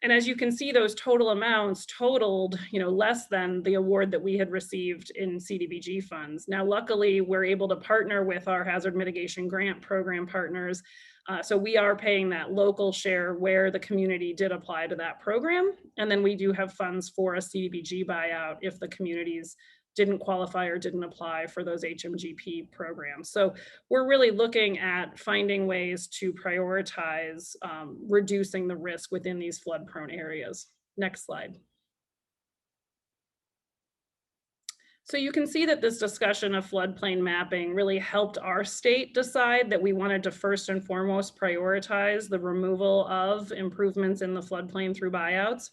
And as you can see, those total amounts totaled, less than the award that we had received in CDBG funds. Now, luckily, we're able to partner with our hazard mitigation grant program partners. So we are paying that local share where the community did apply to that program. And then we do have funds for a CDBG buyout if the communities didn't qualify or didn't apply for those HMGP programs. So we're really looking at finding ways to prioritize reducing the risk within these flood prone areas. Next slide. So you can see that this discussion of floodplain mapping really helped our state decide that we wanted to first and foremost prioritize the removal of improvements in the floodplain through buyouts.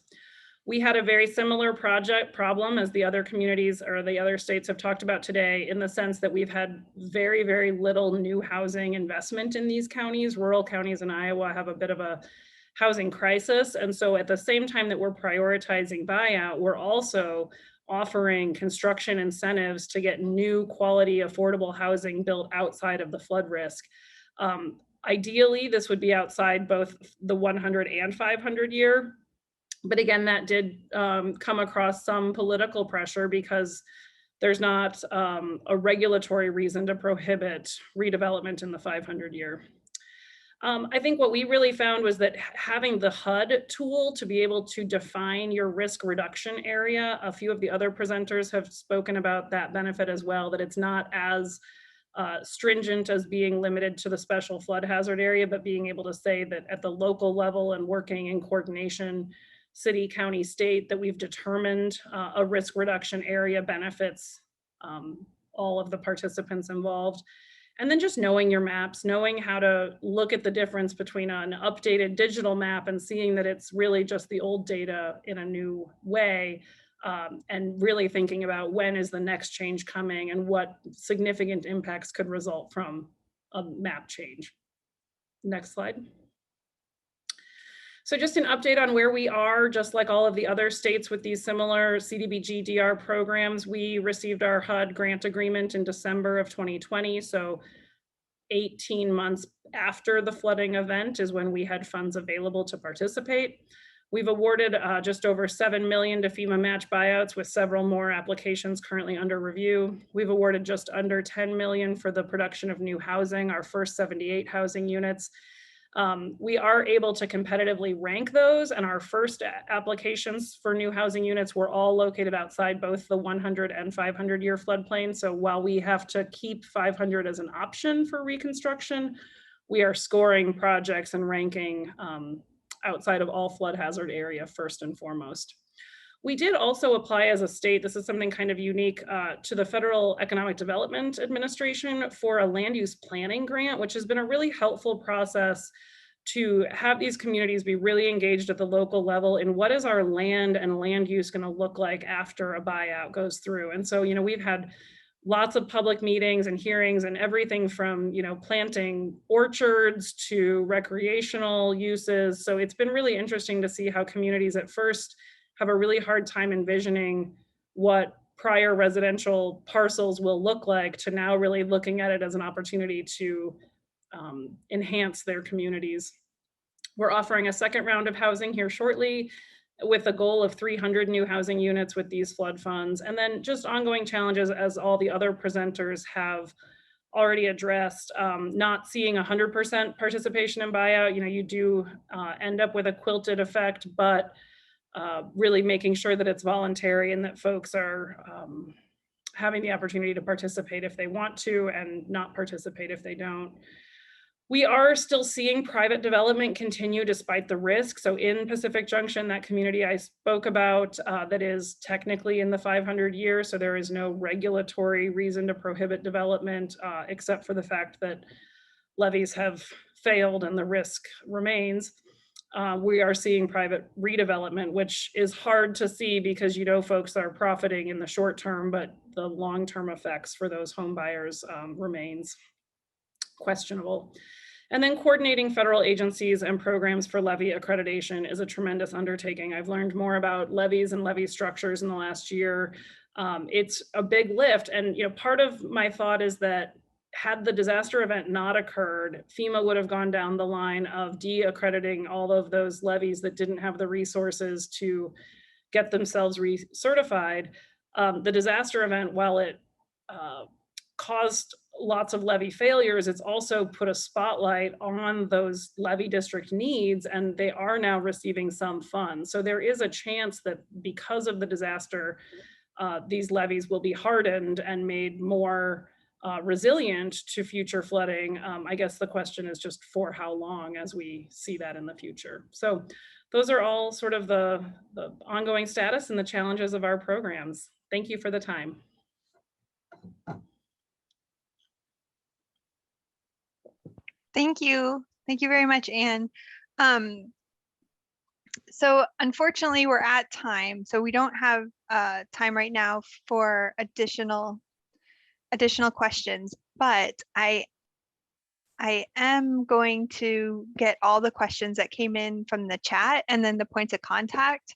We had a very similar problem as the other communities or the other states have talked about today, in the sense that we've had very, very little new housing investment in these counties. Rural counties in Iowa have a bit of a housing crisis. And so at the same time that we're prioritizing buyout, we're also offering construction incentives to get new quality affordable housing built outside of the flood risk. Ideally, this would be outside both the 100 and 500 year. But again, that did come across some political pressure because there's not a regulatory reason to prohibit redevelopment in the 500 year. I think what we really found was that having the HUD tool to be able to define your risk reduction area, a few of the other presenters have spoken about that benefit as well, that it's not as stringent as being limited to the special flood hazard area, but being able to say that at the local level and working in coordination, city, county, state, that we've determined a risk reduction area benefits all of the participants involved. And then just knowing your maps, knowing how to look at the difference between an updated digital map and seeing that it's really just the old data in a new way, and really thinking about when is the next change coming and what significant impacts could result from a map change. Next slide. So just an update on where we are, just like all of the other states with these similar CDBG-DR programs, we received our HUD grant agreement in December of 2020. So 18 months after the flooding event is when we had funds available to participate. We've awarded just over 7 million to FEMA match buyouts with several more applications currently under review. We've awarded just under 10 million for the production of new housing, our first 78 housing units. We are able to competitively rank those, and our first applications for new housing units were all located outside both the 100 and 500 year floodplain. So while we have to keep 500 as an option for reconstruction, we are scoring projects and ranking outside of all flood hazard area first and foremost. We did also apply as a state, this is something kind of unique, to the Federal Economic Development Administration for a land use planning grant, which has been a really helpful process to have these communities be really engaged at the local level in what is our land and land use going to look like after a buyout goes through. And so, you know, we've had lots of public meetings and hearings and everything from, you know, planting orchards to recreational uses. So it's been really interesting to see how communities at first have a really hard time envisioning what prior residential parcels will look like to now really looking at it as an opportunity to enhance their communities. We're offering a second round of housing here shortly with a goal of 300 new housing units with these flood funds. And then just ongoing challenges, as all the other presenters have already addressed, not seeing 100% participation in buyout. You know, you do end up with a quilted effect, but really making sure that it's voluntary and that folks are having the opportunity to participate if they want to and not participate if they don't. We are still seeing private development continue despite the risk. So in Pacific Junction, that community I spoke about, that is technically in the 500 years, so there is no regulatory reason to prohibit development, except for the fact that levies have failed and the risk remains. We are seeing private redevelopment, which is hard to see because, you know, folks are profiting in the short term, but the long-term effects for those home buyers remains questionable. And then coordinating federal agencies and programs for levy accreditation is a tremendous undertaking. I've learned more about levies and levy structures in the last year. It's a big lift. And, you know, part of my thought is that had the disaster event not occurred, FEMA would have gone down the line of de-accrediting all of those levies that didn't have the resources to get themselves recertified. The disaster event, while it caused lots of levy failures, it's also put a spotlight on those levy district needs, and they are now receiving some funds. So there is a chance that because of the disaster, these levies will be hardened and made more resilient to future flooding. I guess the question is just for how long as we see that in the future. So those are all sort of the ongoing status and the challenges of our programs. Thank you for the time. Thank you. Thank you very much, Anne. So unfortunately, we're at time, so we don't have time right now for additional questions, but I am going to get all the questions that came in from the chat and then the points of contact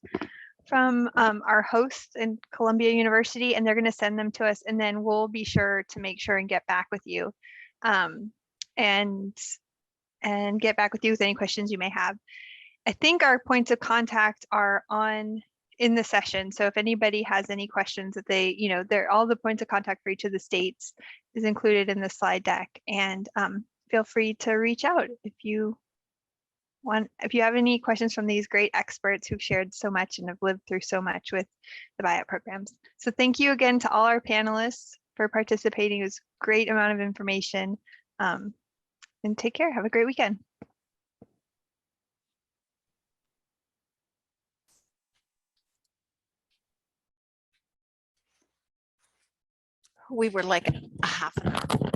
from our hosts in Columbia University, and they're going to send them to us, and then we'll be sure to make sure and get back with you and get back with you with any questions you may have. I think our points of contact are in the session. So if anybody has any questions that they, you know, they're all the points of contact for each of the states is included in the slide deck, and feel free to reach out if you have any questions from these great experts who've shared so much and have lived through so much with the buyout programs. So thank you again to all our panelists for participating. It was a great amount of information, and take care. Have a great weekend. We were like a half an hour.